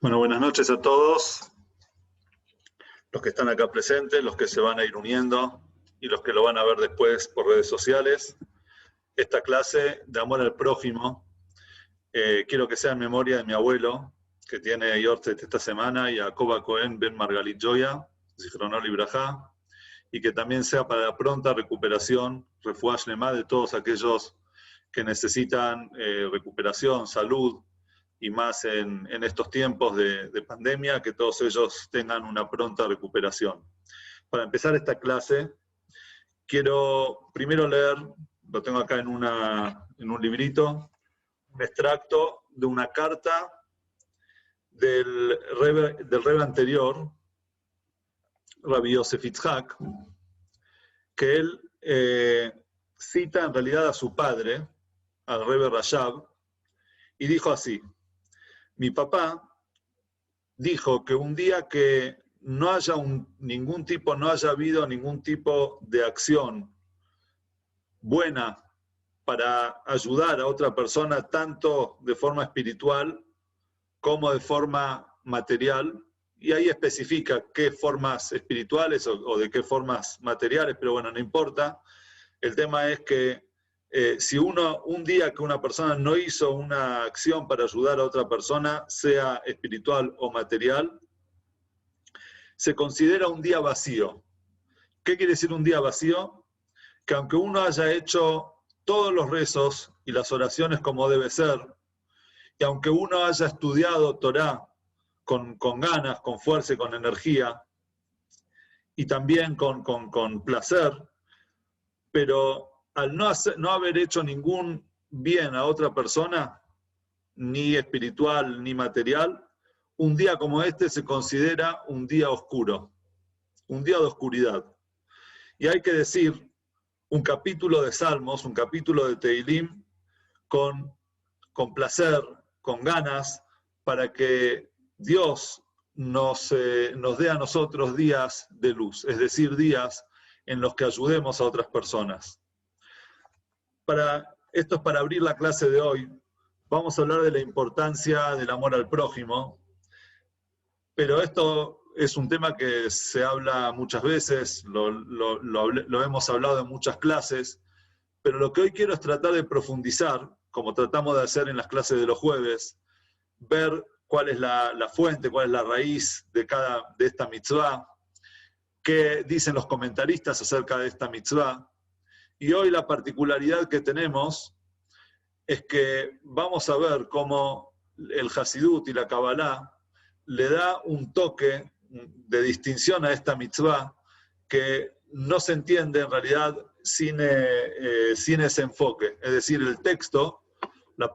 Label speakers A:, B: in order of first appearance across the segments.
A: Bueno, buenas noches a todos, los que están acá presentes, los que se van a ir uniendo y los que lo van a ver después por redes sociales. Esta clase de amor al prójimo, quiero que sea en memoria de mi abuelo, que tiene Yortzeit esta semana, Jacob Cohen Ben Margalit Joya, Zichrono Libraja, y que también sea para la pronta recuperación, refuah shlema, de todos aquellos que necesitan recuperación, salud, y más en estos tiempos de pandemia, que todos ellos tengan una pronta recuperación. Para empezar esta clase, quiero primero leer, lo tengo acá en un librito, un extracto de una carta del Rebbe anterior, Rabbi Yosef Yitzhak, que él cita en realidad a su padre, al Rebbe Rashab, y dijo así: mi papá dijo que un día que no haya no haya habido ningún tipo de acción buena para ayudar a otra persona, tanto de forma espiritual como de forma material, y ahí especifica qué formas espirituales o de qué formas materiales, pero bueno, no importa. El tema es que si un día que una persona no hizo una acción para ayudar a otra persona, sea espiritual o material, se considera un día vacío. ¿Qué quiere decir un día vacío? Que aunque uno haya hecho todos los rezos y las oraciones como debe ser, y aunque uno haya estudiado Torah con ganas, con fuerza y con energía, y también con placer, pero al no haber hecho ningún bien a otra persona, ni espiritual ni material, un día como este se considera un día oscuro, un día de oscuridad. Y hay que decir un capítulo de Salmos, un capítulo de Tehilim, con placer, con ganas, para que Dios nos dé a nosotros días de luz, es decir, días en los que ayudemos a otras personas. Esto es para abrir la clase de hoy. Vamos a hablar de la importancia del amor al prójimo, pero esto es un tema que se habla muchas veces, lo hemos hablado en muchas clases, pero lo que hoy quiero es tratar de profundizar, como tratamos de hacer en las clases de los jueves, ver cuál es la fuente, cuál es la raíz de esta mitzvah, qué dicen los comentaristas acerca de esta mitzvah. Y hoy la particularidad que tenemos es que vamos a ver cómo el Hasidut y la Kabbalah le da un toque de distinción a esta mitzvah que no se entiende en realidad sin ese enfoque. Es decir, el texto, la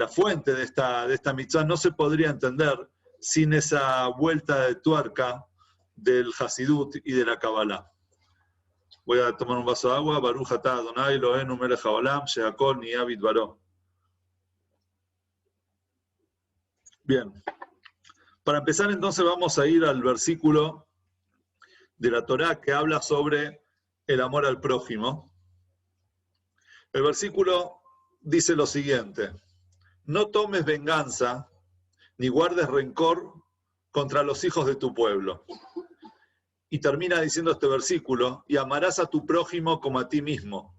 A: fuente de esta mitzvah no se podría entender sin esa vuelta de tuerca del Hasidut y de la Kabbalah. Voy a tomar un vaso de agua. Baruch atah Adonai Eloheinu melech haolam she'akol niyeh bidbaro. Bien. Para empezar, entonces, vamos a ir al versículo de la Torá que habla sobre el amor al prójimo. El versículo dice lo siguiente: no tomes venganza ni guardes rencor contra los hijos de tu pueblo. Y termina diciendo este versículo: y amarás a tu prójimo como a ti mismo.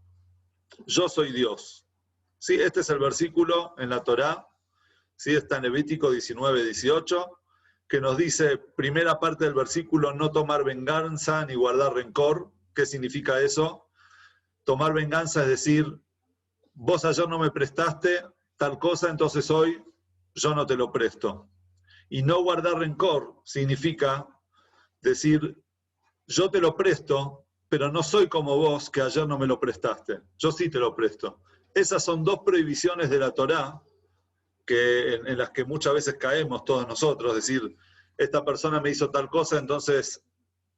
A: Yo soy Dios. ¿Sí? Este es el versículo en la Torá, ¿sí? Está en Levítico 19-18, que nos dice, primera parte del versículo, no tomar venganza ni guardar rencor. ¿Qué significa eso? Tomar venganza es decir, vos ayer no me prestaste tal cosa, entonces hoy yo no te lo presto. Y no guardar rencor significa decir, yo te lo presto, pero no soy como vos que ayer no me lo prestaste. Yo sí te lo presto. Esas son dos prohibiciones de la Torá en las que muchas veces caemos todos nosotros. Es decir, esta persona me hizo tal cosa, entonces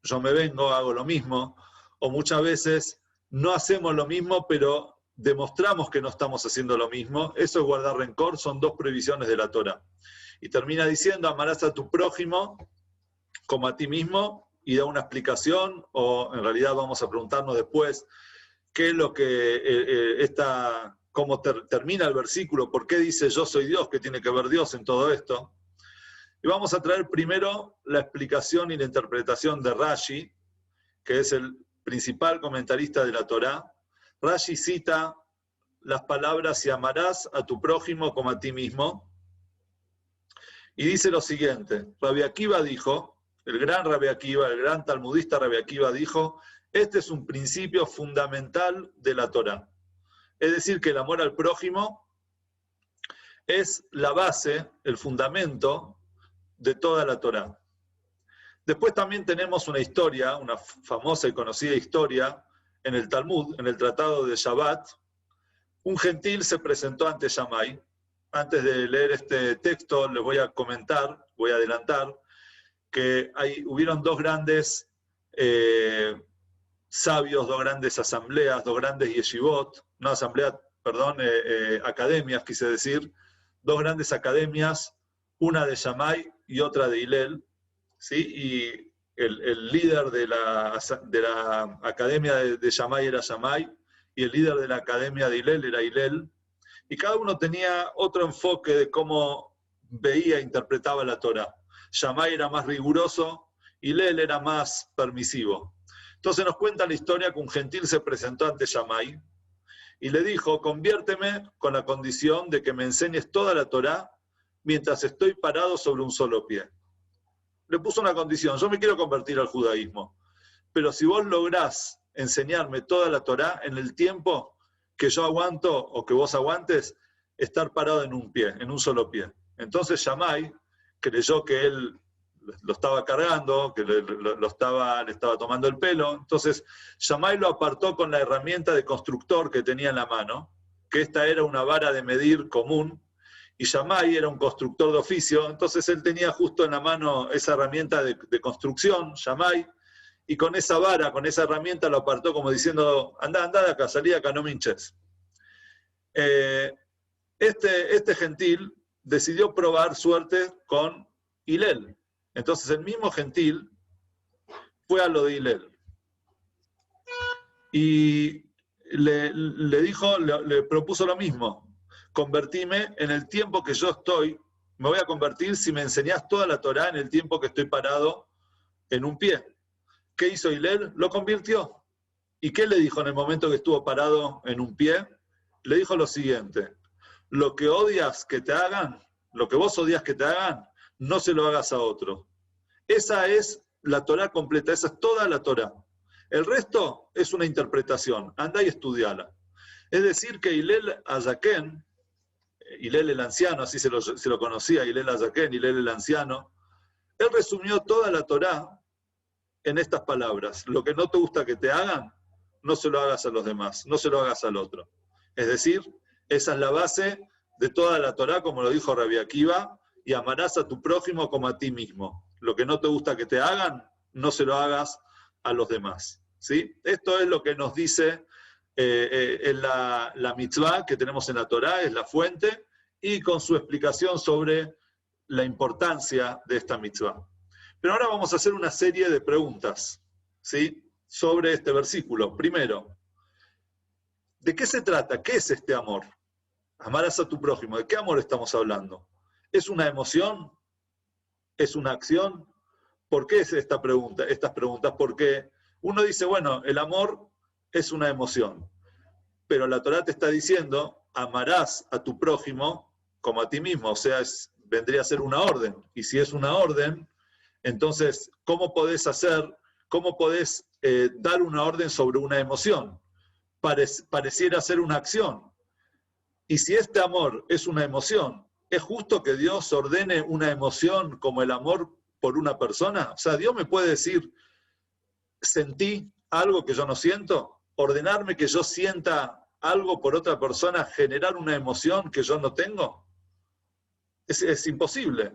A: yo me vengo, hago lo mismo. O muchas veces no hacemos lo mismo, pero demostramos que no estamos haciendo lo mismo. Eso es guardar rencor, son dos prohibiciones de la Torá. Y termina diciendo, amarás a tu prójimo como a ti mismo, y da una explicación, o en realidad vamos a preguntarnos después qué es lo que cómo termina el versículo, por qué dice yo soy Dios, qué tiene que ver Dios en todo esto. Y vamos a traer primero la explicación y la interpretación de Rashi, que es el principal comentarista de la Torá. Rashi cita las palabras y amarás a tu prójimo como a ti mismo. Y dice lo siguiente, Rabbi Akiva dijo, el gran Rabbi Akiva, el gran talmudista Rabbi Akiva dijo, este es un principio fundamental de la Torá. Es decir, que el amor al prójimo es la base, el fundamento de toda la Torá. Después también tenemos una historia, una famosa y conocida historia, en el Talmud, en el Tratado de Shabbat. Un gentil se presentó ante Shammai. Antes de leer este texto les voy a comentar, voy a adelantar, que hubieron dos grandes sabios, dos grandes asambleas, dos grandes yeshivot, no asambleas, perdón, academias quise decir, dos grandes academias, una de Shammai y otra de Hillel, ¿sí? Y el líder de la academia de Shammai era Shammai, y el líder de la academia de Hillel era Hillel, y cada uno tenía otro enfoque de cómo veía e interpretaba la Torá. Shammai era más riguroso, Hillel era más permisivo. Entonces nos cuenta la historia que un gentil se presentó ante Shammai y le dijo, conviérteme con la condición de que me enseñes toda la Torá mientras estoy parado sobre un solo pie. Le puso una condición, yo me quiero convertir al judaísmo, pero si vos lográs enseñarme toda la Torá en el tiempo que yo aguanto o que vos aguantes, estar parado en un pie, en un solo pie. Entonces Shammai creyó que él lo estaba cargando, que le estaba tomando el pelo. Entonces Shammai lo apartó con la herramienta de constructor que tenía en la mano, que esta era una vara de medir común, y Shammai era un constructor de oficio, entonces él tenía justo en la mano esa herramienta de construcción, Shammai, y con esa vara, con esa herramienta lo apartó como diciendo, anda de acá, salí de acá, no me hinches. Este gentil decidió probar suerte con Hillel. Entonces el mismo gentil fue a lo de Hillel. Y le propuso lo mismo. Convertime en el tiempo que yo estoy, me voy a convertir si me enseñás toda la Torá en el tiempo que estoy parado en un pie. ¿Qué hizo Hillel? Lo convirtió. ¿Y qué le dijo en el momento que estuvo parado en un pie? Le dijo lo siguiente, lo que odias que te hagan, lo que vos odias que te hagan, no se lo hagas a otro. Esa es la Torá completa, esa es toda la Torá. El resto es una interpretación, anda y estudiala. Es decir que Hillel Hayaken, Hillel el anciano, así se lo conocía, Hillel Hayaken, Hillel el anciano, él resumió toda la Torá en estas palabras. Lo que no te gusta que te hagan, no se lo hagas a los demás, no se lo hagas al otro. Es decir, esa es la base de toda la Torá, como lo dijo Rabbi Akiva, y amarás a tu prójimo como a ti mismo. Lo que no te gusta que te hagan, no se lo hagas a los demás. ¿Sí? Esto es lo que nos dice en la mitzvah que tenemos en la Torá, es la fuente, y con su explicación sobre la importancia de esta mitzvah. Pero ahora vamos a hacer una serie de preguntas, ¿sí?, sobre este versículo. Primero, ¿de qué se trata? ¿Qué es este amor? Amarás a tu prójimo. ¿De qué amor estamos hablando? ¿Es una emoción? ¿Es una acción? ¿Por qué es estas preguntas? Porque uno dice, bueno, el amor es una emoción, pero la Torá te está diciendo, amarás a tu prójimo como a ti mismo, o sea, vendría a ser una orden. Y si es una orden, entonces, ¿cómo podés dar una orden sobre una emoción? Pareciera ser una acción. Y si este amor es una emoción, ¿es justo que Dios ordene una emoción como el amor por una persona? O sea, Dios me puede decir, sentí algo que yo no siento, ordenarme que yo sienta algo por otra persona, generar una emoción que yo no tengo. Es imposible.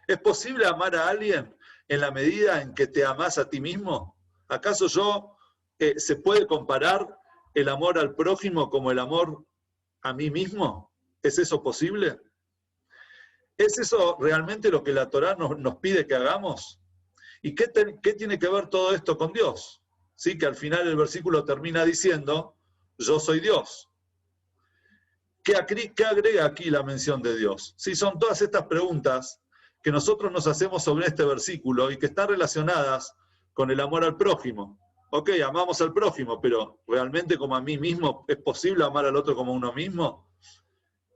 A: ¿Es posible amar a alguien en la medida en que te amás a ti mismo? ¿Acaso se puede comparar el amor al prójimo como el amor a mí mismo? ¿Es eso posible? ¿Es eso realmente lo que la Torá nos pide que hagamos? ¿Y qué tiene que ver todo esto con Dios? ¿Sí? Que al final el versículo termina diciendo, yo soy Dios. ¿Qué agrega aquí la mención de Dios? Sí, son todas estas preguntas que nosotros nos hacemos sobre este versículo y que están relacionadas con el amor al prójimo. Ok, amamos al prójimo, pero ¿realmente como a mí mismo es posible amar al otro como a uno mismo?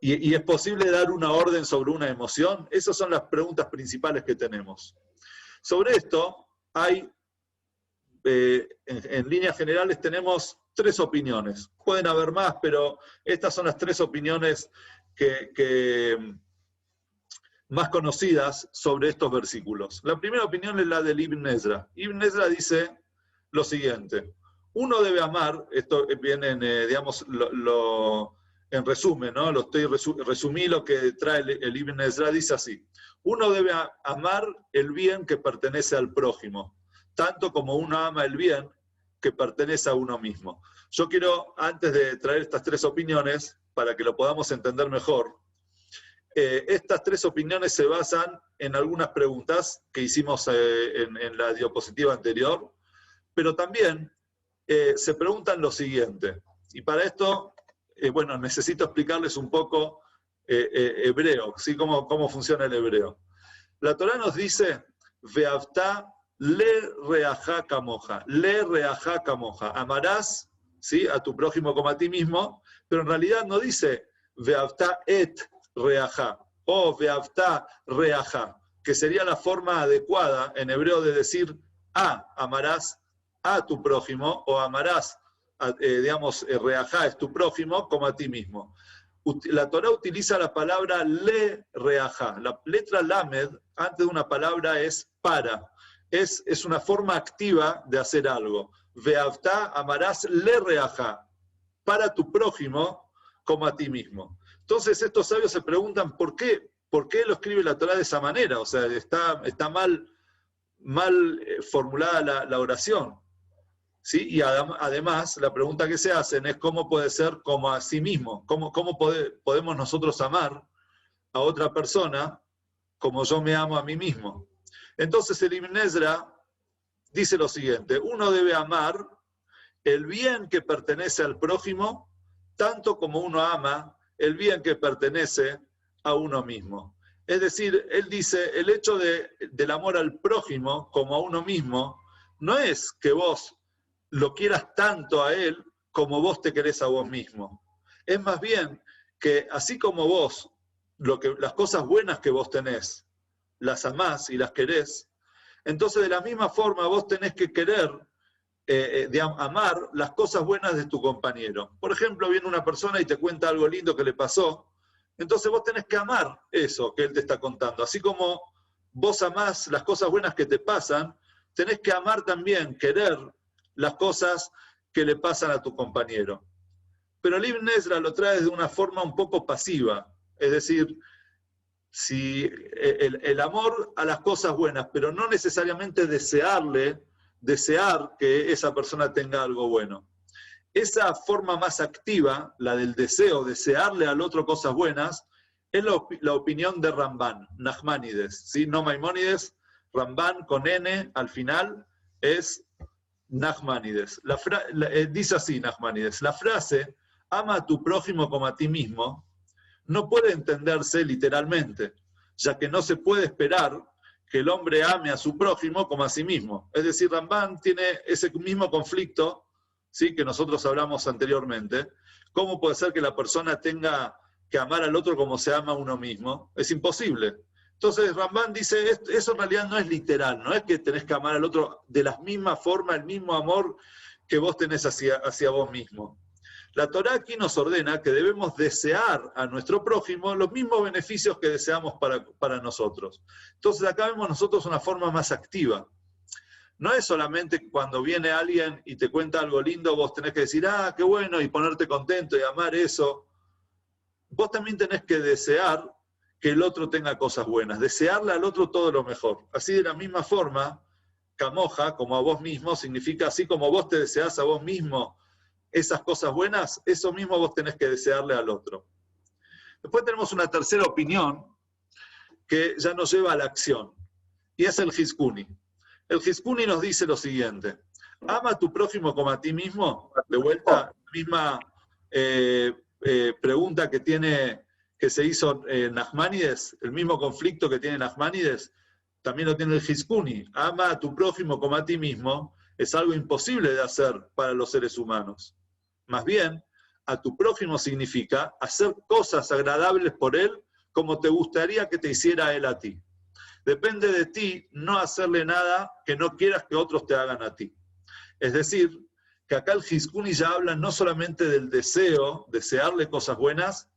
A: ¿Y es posible dar una orden sobre una emoción? Esas son las preguntas principales que tenemos. Sobre esto hay, en líneas generales, tenemos 3 opiniones. Pueden haber más, pero estas son las 3 opiniones que más conocidas sobre estos versículos. La primera opinión es la del Ibn Ezra. Ibn Ezra dice lo siguiente: uno debe amar, esto viene en, digamos, en resumen, ¿no? Resumí lo que trae el Ibn Ezra, dice así: uno debe amar el bien que pertenece al prójimo, tanto como uno ama el bien que pertenece a uno mismo. Yo quiero, antes de traer estas 3 opiniones, para que lo podamos entender mejor, estas 3 opiniones se basan en algunas preguntas que hicimos en la diapositiva anterior, pero también se preguntan lo siguiente, y para esto, bueno, necesito explicarles un poco hebreo, ¿sí? Cómo funciona el hebreo. La Torá nos dice, Veavta le reajá kamoja, le reajá kamoja, amarás, ¿sí?, a tu prójimo como a ti mismo, pero en realidad no dice Veavta et reajá, o veavta reajá, que sería la forma adecuada en hebreo de decir amarás a tu prójimo, o amarás, digamos, reajá es tu prójimo como a ti mismo. La Torá utiliza la palabra le reajá. La letra lamed, antes de una palabra, es para. Es una forma activa de hacer algo. Veavta, amarás le reajá, para tu prójimo como a ti mismo. Entonces estos sabios se preguntan ¿por qué lo escribe la Torá de esa manera? O sea, está mal formulada la oración. ¿Sí? Y además, la pregunta que se hacen es cómo puede ser como a sí mismo, cómo podemos nosotros amar a otra persona como yo me amo a mí mismo. Entonces el Ibn Ezra dice lo siguiente: uno debe amar el bien que pertenece al prójimo tanto como uno ama el bien que pertenece a uno mismo. Es decir, él dice, el hecho del amor al prójimo como a uno mismo no es que vos lo quieras tanto a él como vos te querés a vos mismo. Es más bien que así como vos, las cosas buenas que vos tenés, las amás y las querés, entonces de la misma forma vos tenés que querer, amar las cosas buenas de tu compañero. Por ejemplo, viene una persona y te cuenta algo lindo que le pasó, entonces vos tenés que amar eso que él te está contando. Así como vos amás las cosas buenas que te pasan, tenés que amar también, querer las cosas que le pasan a tu compañero. Pero el Ibn Ezra lo trae de una forma un poco pasiva, es decir, si el amor a las cosas buenas, pero no necesariamente desear que esa persona tenga algo bueno. Esa forma más activa, la del deseo, desearle al otro cosas buenas, es la opinión de Ramban, Nachmanides, ¿sí? No Maimónides, Ramban con N al final es Nachmanides. Dice así Nachmanides: la frase, ama a tu prójimo como a ti mismo, no puede entenderse literalmente, ya que no se puede esperar que el hombre ame a su prójimo como a sí mismo. Es decir, Ramban tiene ese mismo conflicto, ¿sí?, que nosotros hablamos anteriormente. ¿Cómo puede ser que la persona tenga que amar al otro como se ama a uno mismo? Es imposible. Entonces Ramban dice, eso en realidad no es literal, no es que tenés que amar al otro de la misma forma, el mismo amor que vos tenés hacia vos mismo. La Torá aquí nos ordena que debemos desear a nuestro prójimo los mismos beneficios que deseamos para nosotros. Entonces acá vemos nosotros una forma más activa. No es solamente cuando viene alguien y te cuenta algo lindo, vos tenés que decir, qué bueno, y ponerte contento y amar eso. Vos también tenés que desear que el otro tenga cosas buenas, desearle al otro todo lo mejor. Así de la misma forma, camoja, como a vos mismo, significa así como vos te deseás a vos mismo esas cosas buenas, eso mismo vos tenés que desearle al otro. Después tenemos una tercera opinión que ya nos lleva a la acción, y es el Hizkuni. El Hizkuni nos dice lo siguiente: ama a tu prójimo como a ti mismo. De vuelta, la misma pregunta que tiene que se hizo Nachmanides, el mismo conflicto que tiene Nachmanides, también lo tiene el Hizkuni. Ama a tu prójimo como a ti mismo, es algo imposible de hacer para los seres humanos. Más bien, a tu prójimo significa hacer cosas agradables por él como te gustaría que te hiciera él a ti. Depende de ti no hacerle nada que no quieras que otros te hagan a ti. Es decir, que acá el Hizkuni ya habla no solamente del deseo, desearle cosas buenas,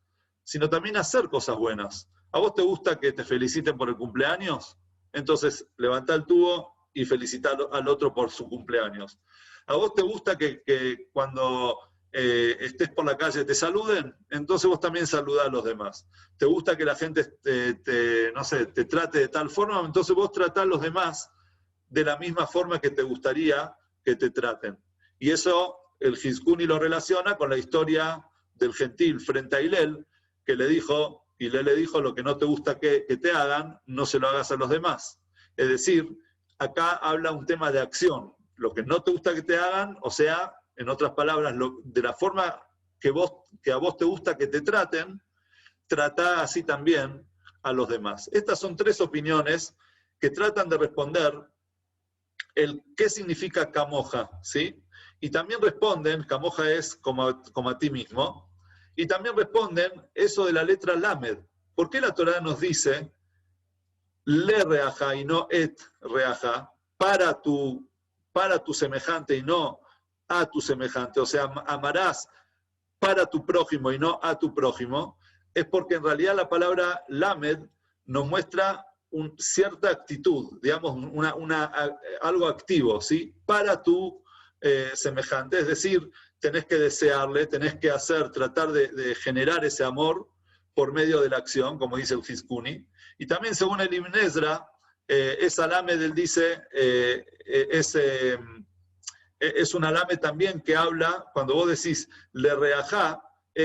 A: sino también hacer cosas buenas. ¿A vos te gusta que te feliciten por el cumpleaños? Entonces, levantá el tubo y felicita al otro por su cumpleaños. ¿A vos te gusta que cuando estés por la calle te saluden? Entonces vos también saludá a los demás. ¿Te gusta que la gente no sé, te trate de tal forma? Entonces vos tratá a los demás de la misma forma que te gustaría que te traten. Y eso el Hizkuni lo relaciona con la historia del gentil frente a Hillel, que le dijo, Hillel le dijo, lo que no te gusta que te hagan, no se lo hagas a los demás. Es decir, acá habla un tema de acción. Lo que no te gusta que te hagan, o sea, en otras palabras, de la forma que a vos te gusta que te traten, tratá así también a los demás. Estas son tres opiniones que tratan de responder el qué significa camoja, ¿sí? Y también responden, camoja es como a ti mismo, y también responden eso de la letra lamed. ¿Por qué la Torá nos dice le reaja y no et reaja para tu semejante y no a tu semejante? O sea, amarás para tu prójimo y no a tu prójimo. Es porque en realidad la palabra lamed nos muestra cierta actitud, digamos, algo activo, ¿sí? Para tu semejante. Es decir, tenés que desearle, tenés que tratar de generar ese amor por medio de la acción, como dice el Hizkuni. Y también según el Ibn Ezra, esa lamed, él dice, es una lamed también que habla, cuando vos decís le reajá, no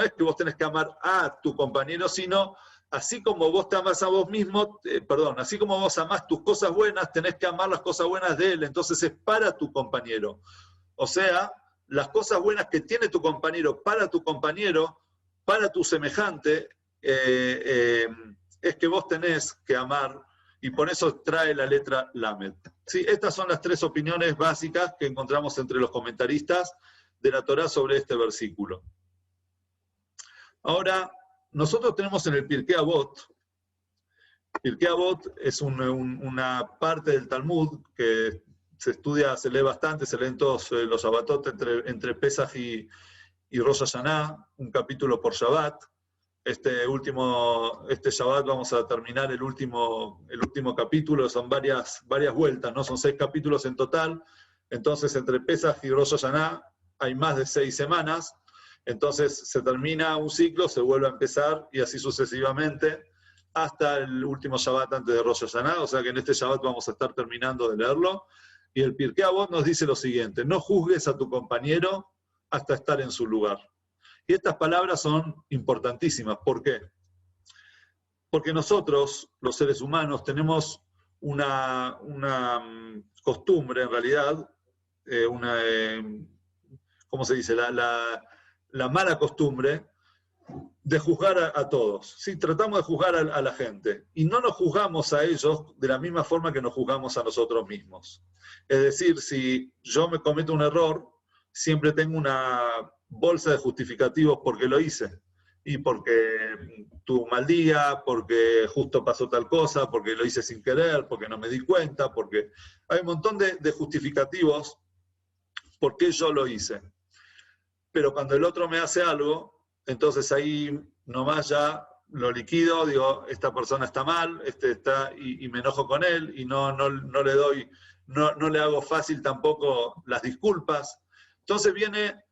A: es que vos tenés que amar a tu compañero, sino así como vos te amás a vos mismo, así como vos amás tus cosas buenas, tenés que amar las cosas buenas de él, entonces es para tu compañero. O sea, las cosas buenas que tiene tu compañero, para tu semejante, es que vos tenés que amar, y por eso trae la letra lamed. ¿Sí? Estas son las tres opiniones básicas que encontramos entre los comentaristas de la Torá sobre este versículo. Ahora, nosotros tenemos en el Pirkei Avot es una parte del Talmud que se estudia, se lee bastante, se leen todos los Shabbatot entre Pesach y Rosh Hashanah, un capítulo por Shabbat. Este Shabbat vamos a terminar el último capítulo, son varias vueltas, ¿no? Son 6 capítulos en total. Entonces, entre Pesach y Rosh Hashanah hay más de 6 semanas. Entonces, se termina un ciclo, se vuelve a empezar y así sucesivamente hasta el último Shabbat antes de Rosh Hashanah. O sea que en este Shabbat vamos a estar terminando de leerlo. Y el Pirkei Avot nos dice lo siguiente: no juzgues a tu compañero hasta estar en su lugar. Y estas palabras son importantísimas. ¿Por qué? Porque nosotros, los seres humanos, tenemos una costumbre, en realidad, ¿cómo se dice? La mala costumbre de juzgar a todos. ¿Sí? Tratamos de juzgar a la gente. Y no nos juzgamos a ellos de la misma forma que nos juzgamos a nosotros mismos. Es decir, si yo me cometo un error, siempre tengo una bolsa de justificativos porque lo hice. Y porque tuve un mal día, porque justo pasó tal cosa, porque lo hice sin querer, porque no me di cuenta, porque hay un montón de justificativos por qué yo lo hice. Pero cuando el otro me hace algo, entonces ahí nomás ya lo liquido, digo, esta persona está mal, y me enojo con él, y no le hago fácil tampoco las disculpas. Entonces viene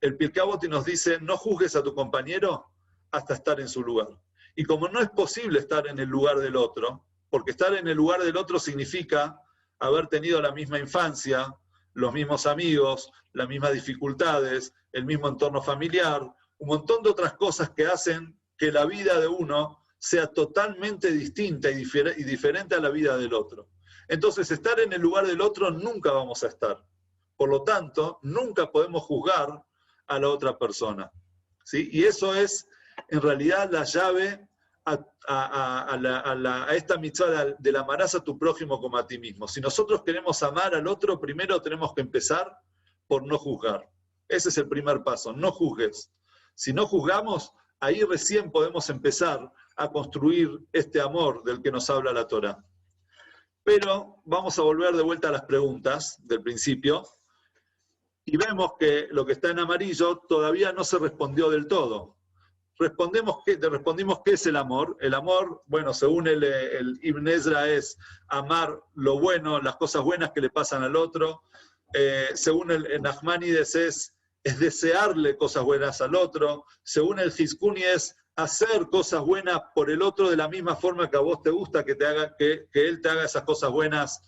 A: el Pirkei Avot y nos dice, no juzgues a tu compañero hasta estar en su lugar. Y como no es posible estar en el lugar del otro, porque estar en el lugar del otro significa haber tenido la misma infancia, los mismos amigos, las mismas dificultades, el mismo entorno familiar, un montón de otras cosas que hacen que la vida de uno sea totalmente distinta y diferente a la vida del otro. Entonces, estar en el lugar del otro nunca vamos a estar. Por lo tanto, nunca podemos juzgar a la otra persona. ¿sí? Y eso es, en realidad, la llave a esta mitzvah del amarás a tu prójimo como a ti mismo. Si nosotros queremos amar al otro, primero tenemos que empezar por no juzgar. Ese es el primer paso, no juzgues. Si no juzgamos, ahí recién podemos empezar a construir este amor del que nos habla la Torá. Pero vamos a volver de vuelta a las preguntas del principio y vemos que lo que está en amarillo todavía no se respondió del todo. Respondimos qué es el amor. El amor, bueno, según el Ibn Ezra, es amar lo bueno, las cosas buenas que le pasan al otro. Según el Nachmanides es desearle cosas buenas al otro. Según el Hizkuni es hacer cosas buenas por el otro de la misma forma que a vos te gusta que él te haga esas cosas buenas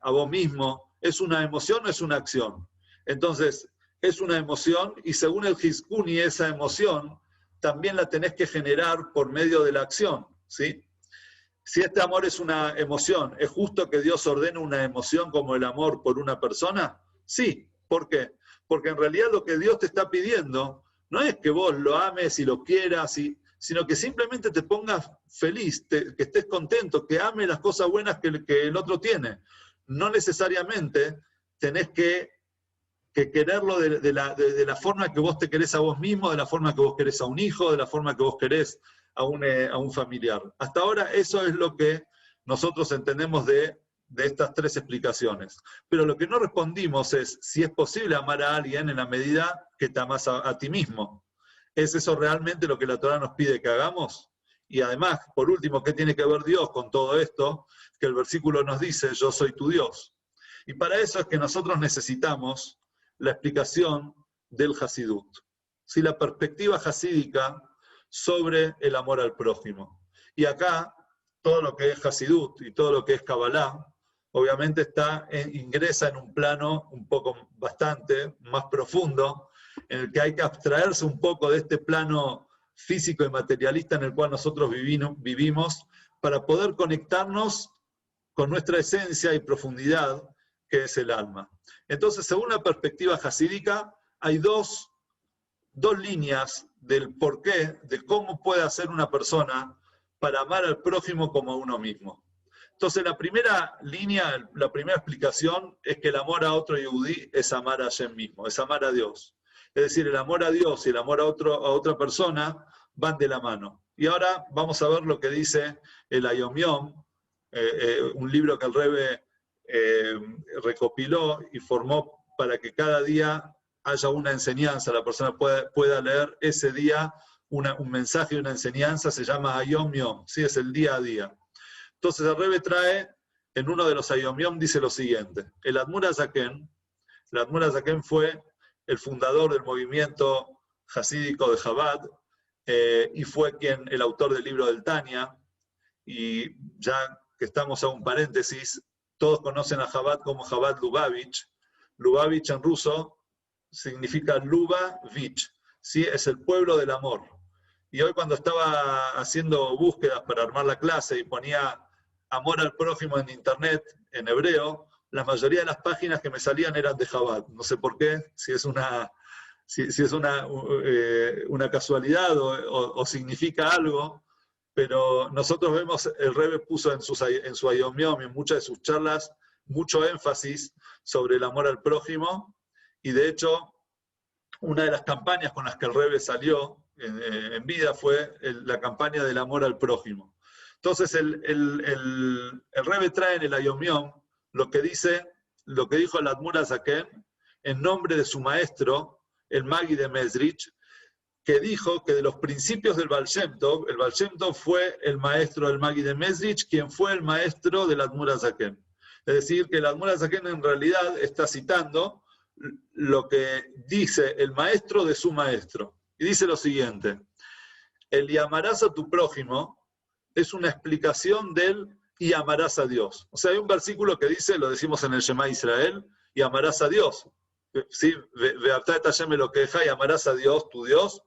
A: a vos mismo. ¿Es una emoción o es una acción? Entonces, es una emoción y según el Hizkuni esa emoción también la tenés que generar por medio de la acción, ¿sí? Si este amor es una emoción, ¿es justo que Dios ordene una emoción como el amor por una persona? Sí. ¿Por qué? Porque en realidad lo que Dios te está pidiendo no es que vos lo ames y lo quieras, sino que simplemente te pongas feliz, que estés contento, que ames las cosas buenas que el otro tiene. No necesariamente tenés que quererlo de la forma que vos te querés a vos mismo, de la forma que vos querés a un hijo, de la forma que vos querés a un familiar. Hasta ahora eso es lo que nosotros entendemos de estas tres explicaciones. Pero lo que no respondimos es si es posible amar a alguien en la medida que te amás a ti mismo. ¿Es eso realmente lo que la Torá nos pide que hagamos? Y además, por último, ¿qué tiene que ver Dios con todo esto? Que el versículo nos dice, yo soy tu Dios. Y para eso es que nosotros necesitamos la explicación del Hasidut, ¿sí? La perspectiva hasídica sobre el amor al prójimo. Y acá, todo lo que es Hasidut y todo lo que es Kabbalah, obviamente ingresa en un plano un poco bastante más profundo, en el que hay que abstraerse un poco de este plano físico y materialista en el cual nosotros vivimos para poder conectarnos con nuestra esencia y profundidad, que es el alma. Entonces, según la perspectiva hasídica, hay dos líneas del porqué, de cómo puede hacer una persona para amar al prójimo como a uno mismo. Entonces, la primera línea, la primera explicación es que el amor a otro yehudí es amar a Hashem mismo, es amar a Dios. Es decir, el amor a Dios y el amor a otra persona van de la mano. Y ahora vamos a ver lo que dice el Hayom Yom, un libro que el Rebbe recopiló y formó para que cada día haya una enseñanza, la persona pueda leer ese día un mensaje y una enseñanza, se llama Hayom Yom, ¿sí? Es el día a día. Entonces el Rebbe trae, en uno de los Hayom Yom dice lo siguiente, el Admur HaZaken fue el fundador del movimiento hasídico de Chabad, y fue el autor del libro del Tanya, y ya que estamos a un paréntesis, todos conocen a Chabad como Chabad Lubavitch. Lubavitch en ruso significa Lubavitch, ¿sí? Es el pueblo del amor. Y hoy cuando estaba haciendo búsquedas para armar la clase y ponía amor al prójimo en internet, en hebreo, la mayoría de las páginas que me salían eran de Chabad. No sé por qué, si es una casualidad o significa algo, pero nosotros vemos, el Rebbe puso en su Hayom Yom y en muchas de sus charlas mucho énfasis sobre el amor al prójimo, y de hecho una de las campañas con las que el Rebbe salió en vida fue la campaña del amor al prójimo. Entonces el Rebbe trae en el Hayom Yom lo que dijo el Admur HaZaken en nombre de su maestro, el Magi de Mezrich, que dijo que de los principios del Baal Shem Tov, el Baal Shem Tov fue el maestro del Magi de Mezrich, quien fue el maestro del Admur HaZaken. Es decir, que el Admur HaZaken en realidad está citando lo que dice el maestro de su maestro. Y dice lo siguiente, el y amarás a tu prójimo es una explicación del y amarás a Dios. O sea, hay un versículo que dice, lo decimos en el Shema Israel, y amarás a Dios. ¿Sí? Y amarás a Dios, tu Dios.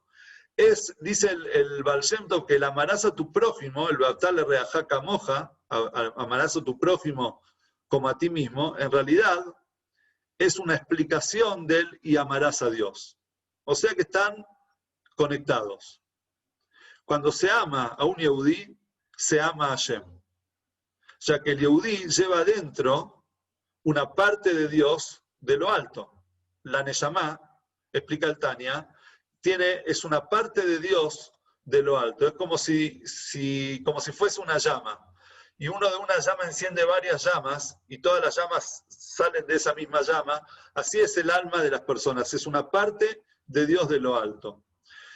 A: Dice el Baal Shem Tov que el amarás a tu prójimo, el Beaftale Reajá Kamoja, amarás a tu prójimo como a ti mismo, en realidad es una explicación del y amarás a Dios. O sea que están conectados. Cuando se ama a un Yehudí, se ama a Hashem, ya que el Yehudí lleva dentro una parte de Dios de lo alto. La Neshama, explica el Tania, es una parte de Dios de lo alto. Es como si fuese una llama. Y uno de una llama enciende varias llamas y todas las llamas salen de esa misma llama. Así es el alma de las personas. Es una parte de Dios de lo alto.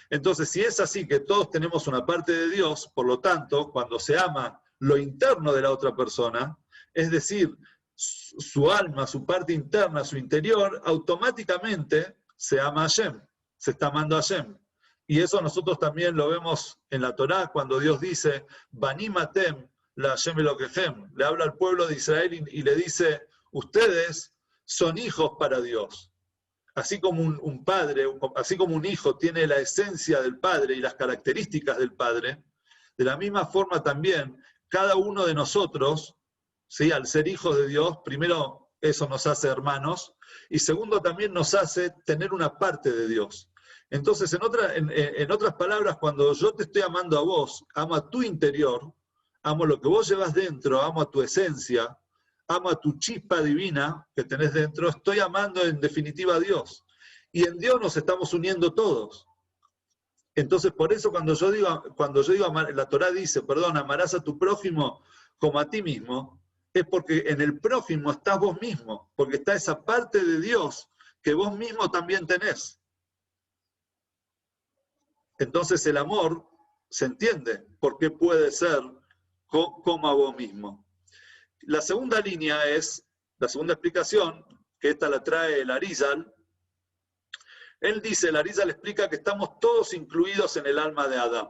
A: Entonces, si es así que todos tenemos una parte de Dios, por lo tanto, cuando se ama lo interno de la otra persona, es decir, su alma, su parte interna, su interior, automáticamente se ama a Hashem, se está amando a Hashem. Y eso nosotros también lo vemos en la Torá, cuando Dios dice, Banim atem la Hashem Elokechem, le habla al pueblo de Israel y le dice, ustedes son hijos para Dios. Así como un padre, así como un hijo tiene la esencia del padre y las características del padre, de la misma forma también, cada uno de nosotros, ¿sí? Al ser hijos de Dios, primero eso nos hace hermanos, y segundo también nos hace tener una parte de Dios. Entonces, en otras palabras, cuando yo te estoy amando a vos, amo a tu interior, amo lo que vos llevas dentro, amo a tu esencia, amo a tu chispa divina que tenés dentro, estoy amando en definitiva a Dios. Y en Dios nos estamos uniendo todos. Entonces, por eso cuando yo digo la Torá dice, perdón, amarás a tu prójimo como a ti mismo, es porque en el prójimo estás vos mismo, porque está esa parte de Dios que vos mismo también tenés. Entonces el amor se entiende por qué puede ser como a vos mismo. La segunda línea la segunda explicación, que esta la trae el Arizal. Él dice, el Arizal explica que estamos todos incluidos en el alma de Adán.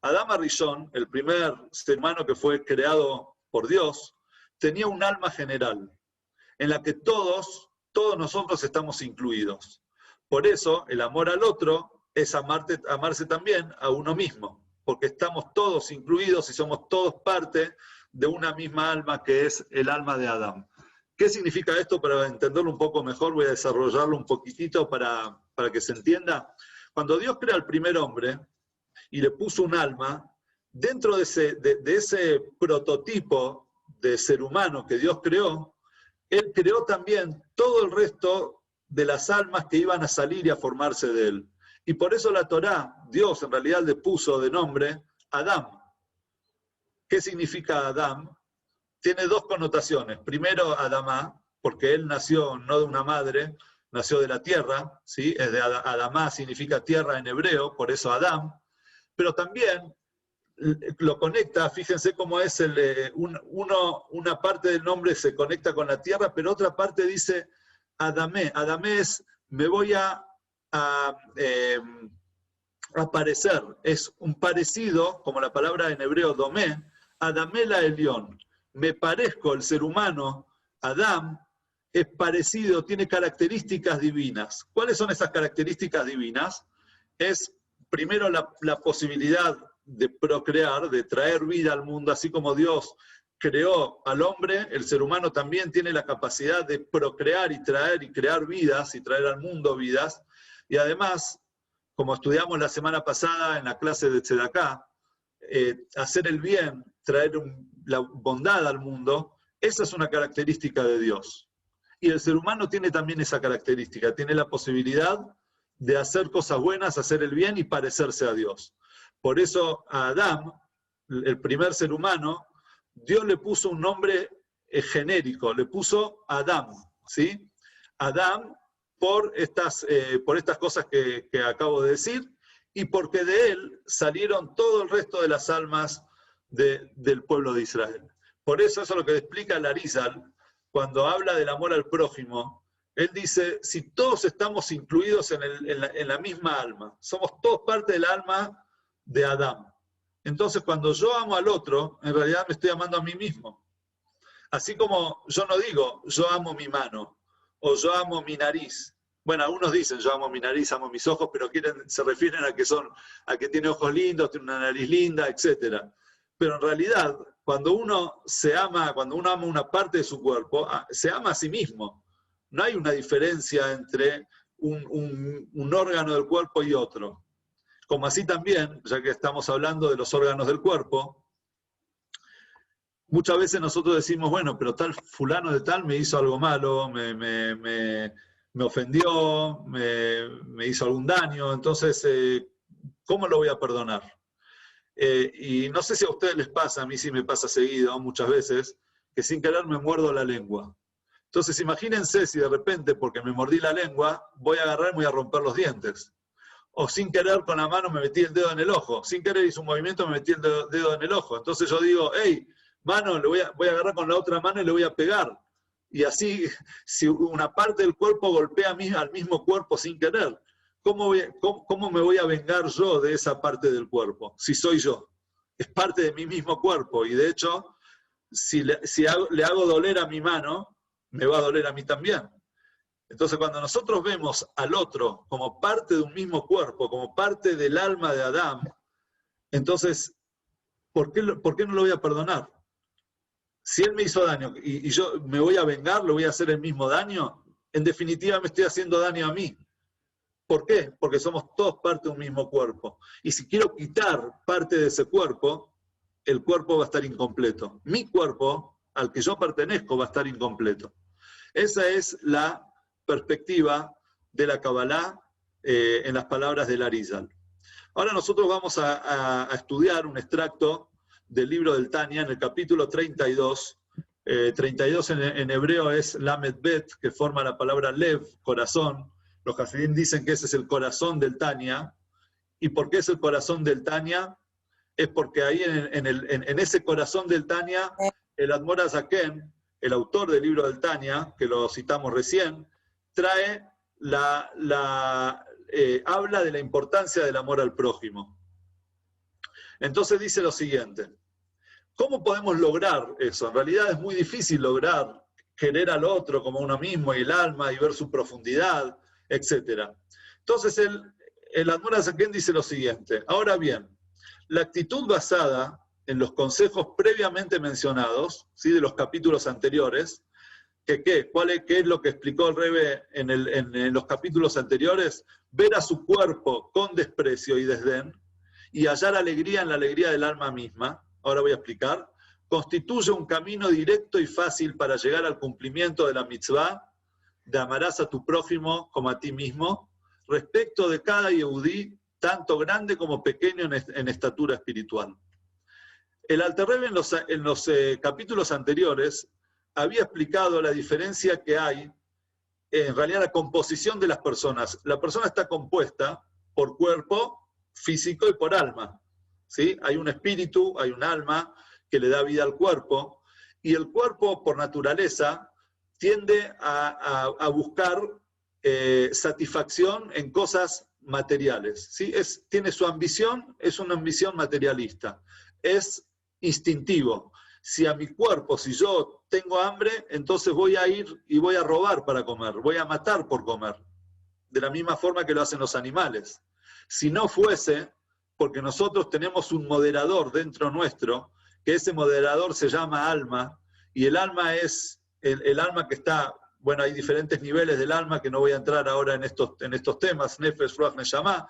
A: Adán Arishon, el primer ser humano que fue creado por Dios, tenía un alma general, en la que todos nosotros estamos incluidos. Por eso, el amor al otro es amarse también a uno mismo, porque estamos todos incluidos y somos todos parte de una misma alma que es el alma de Adán. ¿Qué significa esto? Para entenderlo un poco mejor, voy a desarrollarlo un poquitito para que se entienda. Cuando Dios crea al primer hombre y le puso un alma, dentro de ese prototipo de ser humano que Dios creó, Él creó también todo el resto de las almas que iban a salir y a formarse de Él. Y por eso la Torá, Dios en realidad le puso de nombre Adán. ¿Qué significa Adán? Tiene dos connotaciones. Primero, Adamá, porque él nació no de una madre, nació de la tierra, ¿sí? Es de Adamá, significa tierra en hebreo, por eso Adán. Pero también lo conecta, fíjense cómo es una parte del nombre se conecta con la tierra, pero otra parte dice Adamé. Adamé es, me voy a aparecer. Es un parecido, como la palabra en hebreo domé, Adamé la Elión. Me parezco, el ser humano, Adán, es parecido, tiene características divinas. ¿Cuáles son esas características divinas? Es primero la posibilidad de procrear, de traer vida al mundo, así como Dios creó al hombre, el ser humano también tiene la capacidad de procrear y traer y crear vidas y traer al mundo vidas. Y además, como estudiamos la semana pasada en la clase de Tzedaká, hacer el bien, traer la bondad al mundo, esa es una característica de Dios. Y el ser humano tiene también esa característica, tiene la posibilidad de hacer cosas buenas, hacer el bien y parecerse a Dios. Por eso a Adán, el primer ser humano, Dios le puso un nombre genérico, le puso Adán, ¿sí? Adán por estas cosas que acabo de decir, y porque de él salieron todo el resto de las almas del pueblo de Israel. Por eso es lo que explica el Arizal, cuando habla del amor al prójimo. Él dice, si todos estamos incluidos en la misma alma, somos todos parte del alma de Adán. Entonces, cuando yo amo al otro, en realidad me estoy amando a mí mismo. Así como yo no digo, yo amo mi mano, o yo amo mi nariz. Bueno, algunos dicen, yo amo mi nariz, amo mis ojos, pero se refieren a que tiene ojos lindos, tiene una nariz linda, etc. Pero en realidad, cuando uno ama una parte de su cuerpo, se ama a sí mismo. No hay una diferencia entre un órgano del cuerpo y otro. como así también, ya que estamos hablando de los órganos del cuerpo, muchas veces nosotros decimos, bueno, pero tal fulano de tal me hizo algo malo, me ofendió, me hizo algún daño, entonces, ¿cómo lo voy a perdonar? Y no sé si a ustedes les pasa, a mí sí me pasa seguido, muchas veces, que sin querer me muerdo la lengua. Entonces imagínense si de repente, porque me mordí la lengua, voy a agarrar y voy a romper los dientes. O sin querer con la mano me metí el dedo en el ojo. Sin querer hice un movimiento, me metí el dedo en el ojo. Entonces yo digo, hey, mano, voy a agarrar con la otra mano y le voy a pegar. Y así, si una parte del cuerpo golpea al mismo cuerpo sin querer, ¿cómo me voy a vengar yo de esa parte del cuerpo? Si soy yo. Es parte de mi mismo cuerpo. Y de hecho, si le hago doler a mi mano, me va a doler a mí también. Entonces, cuando nosotros vemos al otro como parte de un mismo cuerpo, como parte del alma de Adán, entonces, ¿por qué no lo voy a perdonar? Si él me hizo daño y yo me voy a vengar, le voy a hacer el mismo daño, en definitiva me estoy haciendo daño a mí. ¿Por qué? Porque somos todos parte de un mismo cuerpo. Y si quiero quitar parte de ese cuerpo, el cuerpo va a estar incompleto. Mi cuerpo, al que yo pertenezco, va a estar incompleto. Esa es la perspectiva de la Kabbalah en las palabras del Arizal. Ahora nosotros vamos a estudiar un extracto del libro del Tanya en el capítulo 32. 32 en hebreo es Lamed Bet, que forma la palabra Lev, corazón. Los Hasidim dicen que ese es el corazón del Tanya. ¿Y por qué es el corazón del Tanya? Es porque ahí en ese corazón del Tanya, el Admor Hazaken, el autor del libro del Tanya, que lo citamos recién, trae habla de la importancia del amor al prójimo. Entonces dice lo siguiente: ¿cómo podemos lograr eso? En realidad es muy difícil lograr querer al otro como uno mismo y el alma y ver su profundidad, etc. Entonces el Admor Hazaken dice lo siguiente: ahora bien, la actitud basada en los consejos previamente mencionados, ¿sí?, de los capítulos anteriores, ¿qué es lo que explicó el Rebbe en los capítulos anteriores? Ver a su cuerpo con desprecio y desdén y hallar alegría en la alegría del alma misma, ahora voy a explicar, constituye un camino directo y fácil para llegar al cumplimiento de la mitzvah de amarás a tu prójimo como a ti mismo, respecto de cada yehudí, tanto grande como pequeño en estatura espiritual. El Alter Rebbe en los capítulos anteriores había explicado la diferencia que hay, en realidad la composición de las personas. La persona está compuesta por cuerpo físico y por alma, ¿sí? Hay un espíritu, hay un alma que le da vida al cuerpo, y el cuerpo por naturaleza tiende a buscar satisfacción en cosas materiales, ¿sí? Tiene su ambición, es una ambición materialista, es instintivo. Si a mi cuerpo, si yo tengo hambre, entonces voy a ir y voy a robar para comer, voy a matar por comer, de la misma forma que lo hacen los animales. Si no fuese, porque nosotros tenemos un moderador dentro nuestro, que ese moderador se llama alma, y el alma es el alma que está, bueno, hay diferentes niveles del alma que no voy a entrar ahora en estos temas, Nefesh, Ruach, Neshama,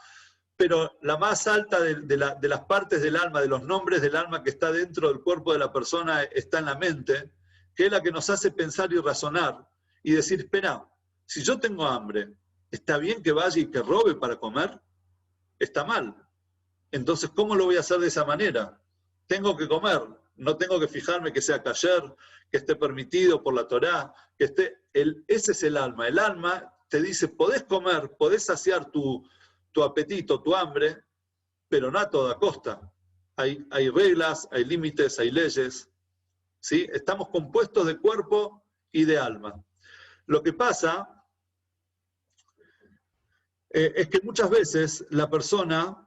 A: pero la más alta de las partes del alma, de los nombres del alma que está dentro del cuerpo de la persona, está en la mente, que es la que nos hace pensar y razonar, y decir, espera, si yo tengo hambre, ¿está bien que vaya y que robe para comer? Está mal. Entonces, ¿cómo lo voy a hacer de esa manera? Tengo que comer, no tengo que fijarme que sea kasher, que esté permitido por la Torá, que esté... ese es el alma. El alma te dice, podés comer, podés saciar tu apetito, tu hambre, pero no a toda costa. Hay reglas, hay límites, hay leyes, ¿sí? Estamos compuestos de cuerpo y de alma. Lo que pasa es que muchas veces la persona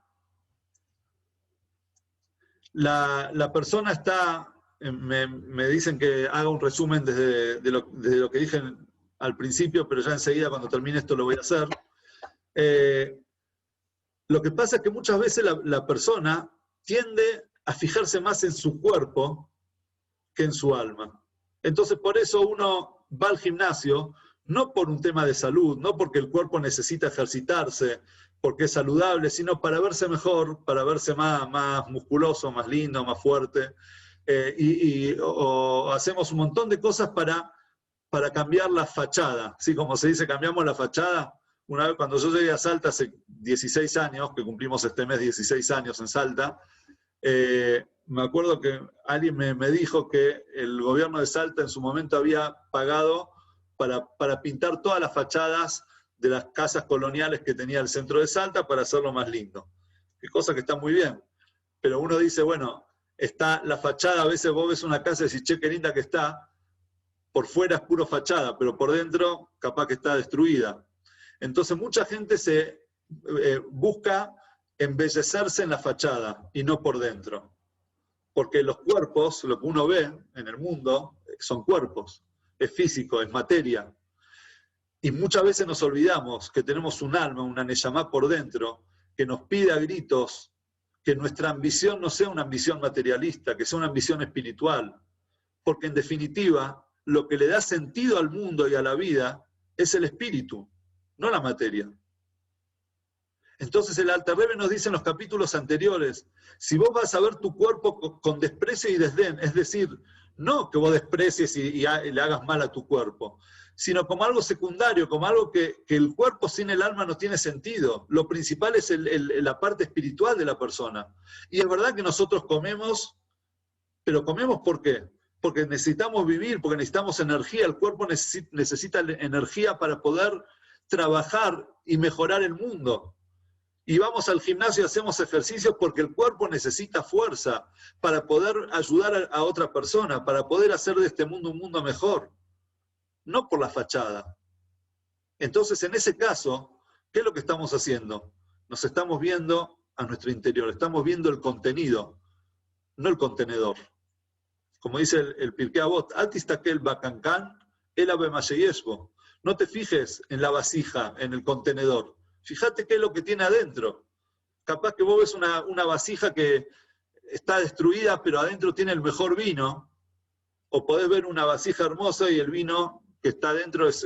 A: está, me dicen que haga un resumen desde lo que dije al principio, pero ya enseguida cuando termine esto lo voy a hacer. Lo que pasa es que muchas veces la persona tiende a fijarse más en su cuerpo que en su alma. Entonces por eso uno va al gimnasio no por un tema de salud, no porque el cuerpo necesita ejercitarse, porque es saludable, sino para verse mejor, para verse más musculoso, más lindo, más fuerte. O hacemos un montón de cosas para cambiar la fachada. ¿Sí? Como se dice, cambiamos la fachada. Una vez cuando yo llegué a Salta hace 16 años, que cumplimos este mes 16 años en Salta, me acuerdo que alguien me dijo que el gobierno de Salta en su momento había pagado para pintar todas las fachadas de las casas coloniales que tenía el centro de Salta para hacerlo más lindo. Qué cosa que está muy bien. Pero uno dice, bueno, está la fachada, a veces vos ves una casa y decís, che, qué linda que está, por fuera es puro fachada, pero por dentro capaz que está destruida. Entonces mucha gente se busca embellecerse en la fachada y no por dentro. Porque los cuerpos, lo que uno ve en el mundo, son cuerpos, es físico, es materia. Y muchas veces nos olvidamos que tenemos un alma, una neyamá por dentro, que nos pide a gritos que nuestra ambición no sea una ambición materialista, que sea una ambición espiritual. Porque en definitiva, lo que le da sentido al mundo y a la vida es el espíritu, no la materia. Entonces el Alter Rebbe nos dice en los capítulos anteriores, si vos vas a ver tu cuerpo con desprecio y desdén, es decir, no que vos desprecies y le hagas mal a tu cuerpo, sino como algo secundario, como algo que el cuerpo sin el alma no tiene sentido. Lo principal es la parte espiritual de la persona. Y es verdad que nosotros comemos, pero comemos ¿por qué? Porque necesitamos vivir, porque necesitamos energía, el cuerpo necesita energía para poder trabajar y mejorar el mundo. Y vamos al gimnasio y hacemos ejercicios porque el cuerpo necesita fuerza para poder ayudar a otra persona, para poder hacer de este mundo un mundo mejor, no por la fachada. Entonces, en ese caso, ¿qué es lo que estamos haciendo? Nos estamos viendo a nuestro interior, estamos viendo el contenido, no el contenedor. Como dice el Pirkei Avot, Altistakel Bakankan, el Abemasheyesbo. No te fijes en la vasija, en el contenedor. Fíjate qué es lo que tiene adentro. Capaz que vos ves una vasija que está destruida, pero adentro tiene el mejor vino. O podés ver una vasija hermosa y el vino que está adentro es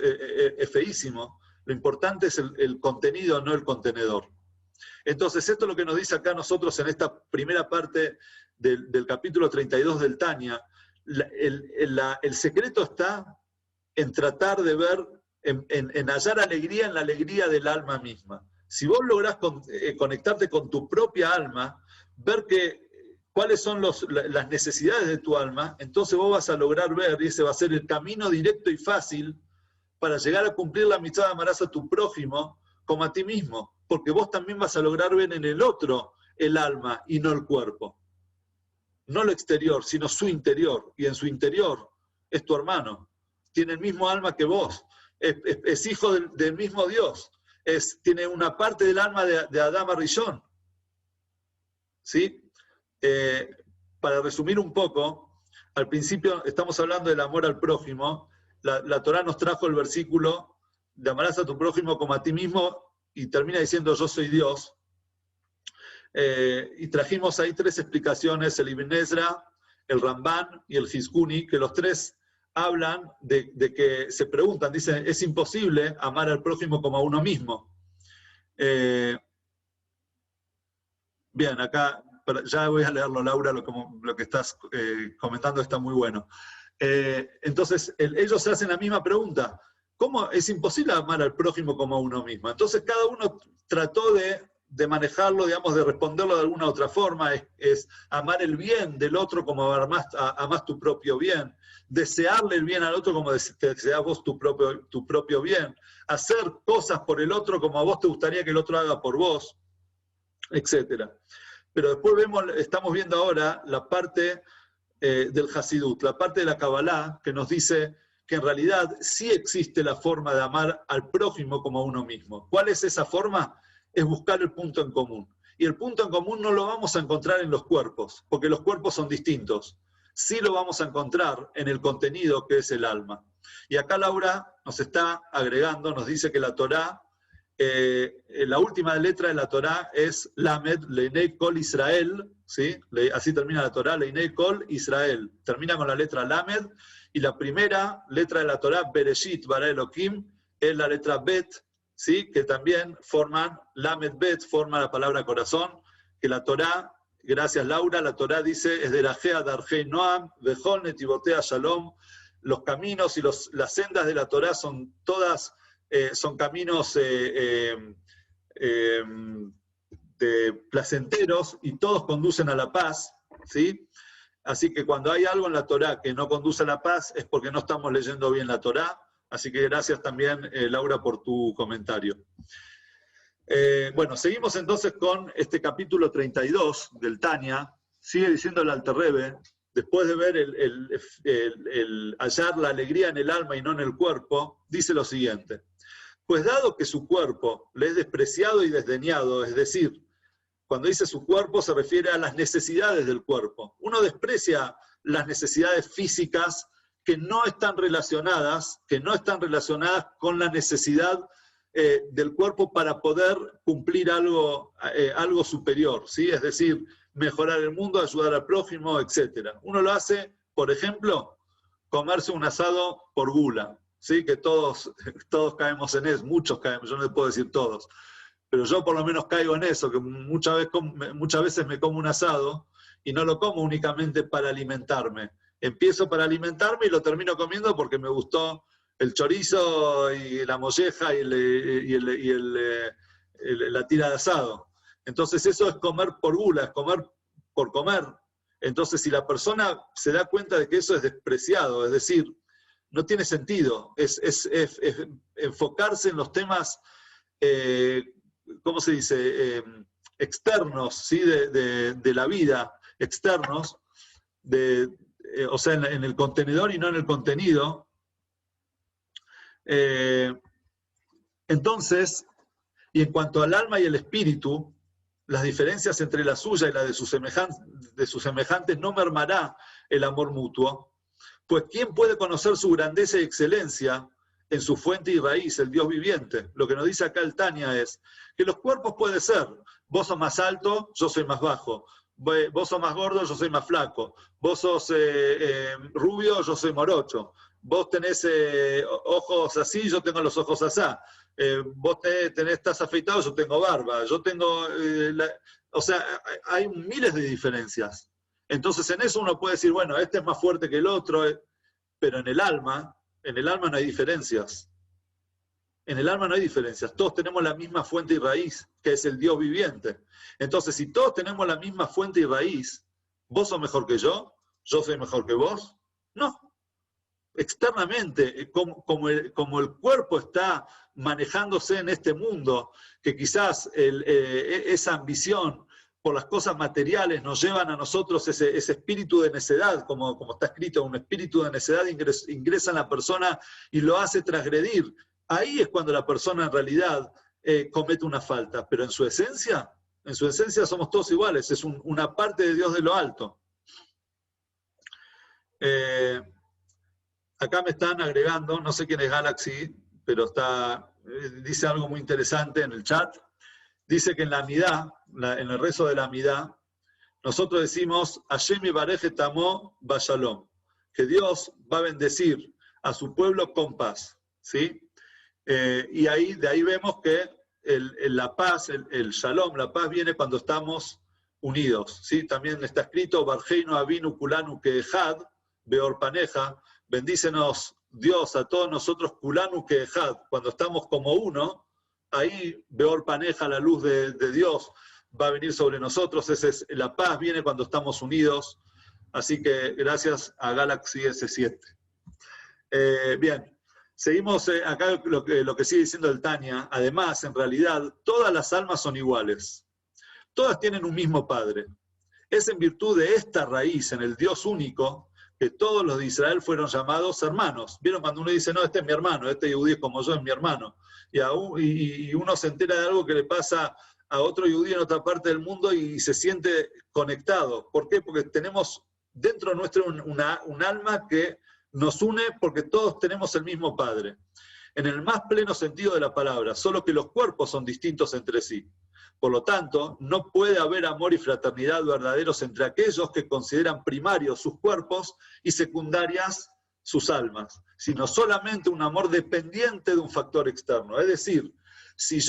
A: feísimo. Lo importante es el contenido, no el contenedor. Entonces, esto es lo que nos dice acá nosotros en esta primera parte del capítulo 32 del Tanya. El secreto está en tratar de ver, en hallar alegría en la alegría del alma misma. Si vos lográs conectarte con tu propia alma, ver cuáles son las necesidades de tu alma, entonces vos vas a lograr ver, y ese va a ser el camino directo y fácil para llegar a cumplir la mitzvah de amarás a tu prójimo como a ti mismo, porque vos también vas a lograr ver en el otro el alma y no el cuerpo. No lo exterior, sino su interior, y en su interior es tu hermano, tiene el mismo alma que vos, es hijo del mismo Dios, tiene una parte del alma de Adán Arishon. ¿Sí? Para resumir un poco, al principio estamos hablando del amor al prójimo. La Torá nos trajo el versículo de amarás a tu prójimo como a ti mismo y termina diciendo yo soy Dios. Y trajimos ahí tres explicaciones, el Ibn Ezra, el Ramban y el Hizkuni, que los tres hablan de que se preguntan, dicen, es imposible amar al prójimo como a uno mismo. Bien, acá ya voy a leerlo, Laura, lo que estás comentando está muy bueno. Entonces, ellos se hacen la misma pregunta. ¿Cómo es imposible amar al prójimo como a uno mismo? Entonces, cada uno trató de manejarlo, digamos, de responderlo de alguna otra forma. Es amar el bien del otro como amás tu propio bien. Desearle el bien al otro como deseas vos tu propio bien. Hacer cosas por el otro como a vos te gustaría que el otro haga por vos, etc. Pero después estamos viendo ahora la parte del Hasidut, la parte de la Kabbalah, que nos dice que en realidad sí existe la forma de amar al prójimo como a uno mismo. ¿Cuál es esa forma? Es buscar el punto en común. Y el punto en común no lo vamos a encontrar en los cuerpos, porque los cuerpos son distintos. Sí lo vamos a encontrar en el contenido que es el alma. Y acá Laura nos está agregando, nos dice que la Torá la última letra de la Torá es Lamed, Leinei Kol Israel, ¿sí? Así termina la Torá, Leinei Kol Israel. Termina con la letra Lamed, y la primera letra de la Torá, Bereshit bara Elohim, es la letra Bet, ¿sí? Que también forman, Lamed Bet forma la palabra corazón, que la Torá, gracias Laura, la Torá dice, es de Rajea Darjei Noam, Bejol Netivotea Shalom. Los caminos y las sendas de la Torá son todas, son caminos placenteros y todos conducen a la paz, ¿sí? Así que cuando hay algo en la Torá que no conduce a la paz es porque no estamos leyendo bien la Torá. Así que gracias también, Laura, por tu comentario. Bueno, seguimos entonces con este capítulo 32 del Tania. Sigue diciendo el Alter Rebbe, después de ver hallar la alegría en el alma y no en el cuerpo, dice lo siguiente: pues dado que su cuerpo le es despreciado y desdeñado, es decir, cuando dice su cuerpo se refiere a las necesidades del cuerpo. Uno desprecia las necesidades físicas que no están relacionadas con la necesidad del cuerpo para poder cumplir algo superior, ¿sí? Es decir, mejorar el mundo, ayudar al prójimo, etc. Uno lo hace, por ejemplo, comerse un asado por gula, ¿sí? Que todos caemos en eso, muchos caemos, yo no les puedo decir todos, pero yo por lo menos caigo en eso, que muchas veces me como un asado y no lo como únicamente para alimentarme. Empiezo para alimentarme y lo termino comiendo porque me gustó el chorizo y la molleja y la tira de asado. Entonces eso es comer por gula, es comer por comer. Entonces si la persona se da cuenta de que eso es despreciado, es decir, no tiene sentido, es enfocarse en los temas, ¿cómo se dice?, externos, ¿sí? de la vida, externos, o sea, en el contenedor y no en el contenido. Entonces, y en cuanto al alma y el espíritu, las diferencias entre la suya y la de sus semejantes no mermará el amor mutuo, pues ¿quién puede conocer su grandeza y excelencia en su fuente y raíz, el Dios viviente? Lo que nos dice acá el Tania es que los cuerpos pueden ser, vos sos más alto, yo soy más bajo, vos sos más gordo, yo soy más flaco, vos sos rubio, yo soy morocho, vos tenés ojos así, yo tengo los ojos así, vos estás afeitado, yo tengo barba, yo tengo... o sea, hay miles de diferencias. Entonces en eso uno puede decir, bueno, este es más fuerte que el otro, pero en el alma no hay diferencias. En el alma no hay diferencias. Todos tenemos la misma fuente y raíz, que es el Dios viviente. Entonces, si todos tenemos la misma fuente y raíz, ¿vos sos mejor que yo soy mejor que vos? No. Externamente, como el cuerpo está manejándose en este mundo, que quizás esa ambición por las cosas materiales nos llevan a nosotros ese espíritu de necedad, como está escrito, un espíritu de necedad ingresa en la persona y lo hace transgredir. Ahí es cuando la persona en realidad comete una falta, pero en su esencia somos todos iguales, es una parte de Dios de lo alto. Acá me están agregando, no sé quién es Galaxy, pero dice algo muy interesante en el chat. Dice que en la Amidá, en el rezo de la Amidá, nosotros decimos, Hashem yivarech et amo bashalom, que Dios va a bendecir a su pueblo con paz, ¿sí? Y de ahí vemos que la paz, el shalom, la paz viene cuando estamos unidos, ¿sí? También está escrito, Barjeinu Avinu Kulanu Keehad, Beor Paneja, bendícenos Dios a todos nosotros, Kulanu Keehad, cuando estamos como uno, ahí Beor Paneja, la luz de Dios, va a venir sobre nosotros. La paz viene cuando estamos unidos. Así que gracias a Galaxy S7. Bien, seguimos acá lo que sigue diciendo el Tania. Además, en realidad, todas las almas son iguales. Todas tienen un mismo Padre. Es en virtud de esta raíz, en el Dios único, que todos los de Israel fueron llamados hermanos. ¿Vieron cuando uno dice, no, este es mi hermano, este judío como yo es mi hermano? Y uno se entera de algo que le pasa a otro judío en otra parte del mundo y se siente conectado. ¿Por qué? Porque tenemos dentro nuestro un alma que nos une porque todos tenemos el mismo Padre. en el más pleno sentido de la palabra, solo que los cuerpos son distintos entre sí. Por lo tanto, no puede haber amor y fraternidad verdaderos entre aquellos que consideran primarios sus cuerpos y secundarias sus almas, sino solamente un amor dependiente de un factor externo. Es decir, si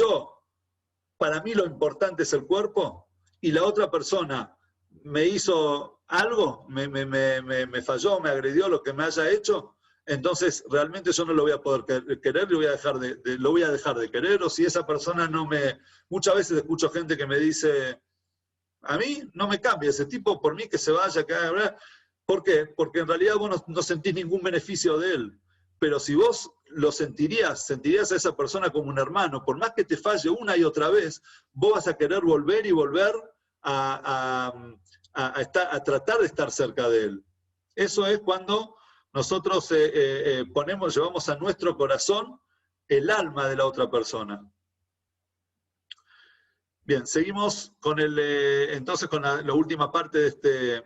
A: para mí lo importante es el cuerpo, y la otra persona me hizo algo, me falló, me agredió, lo que me haya hecho, entonces realmente yo no lo voy a poder querer, lo voy a dejar de querer, o si esa persona no me... Muchas veces escucho gente que me dice, a mí no me cambia ese tipo, por mí que se vaya, que haga... ¿Por qué? Porque en realidad vos no sentís ningún beneficio de él. Pero si vos lo sentirías a esa persona como un hermano, por más que te falle una y otra vez, vos vas a querer volver y volver a tratar de estar cerca de él. Eso es cuando nosotros llevamos a nuestro corazón el alma de la otra persona. Bien, seguimos con entonces con la última parte de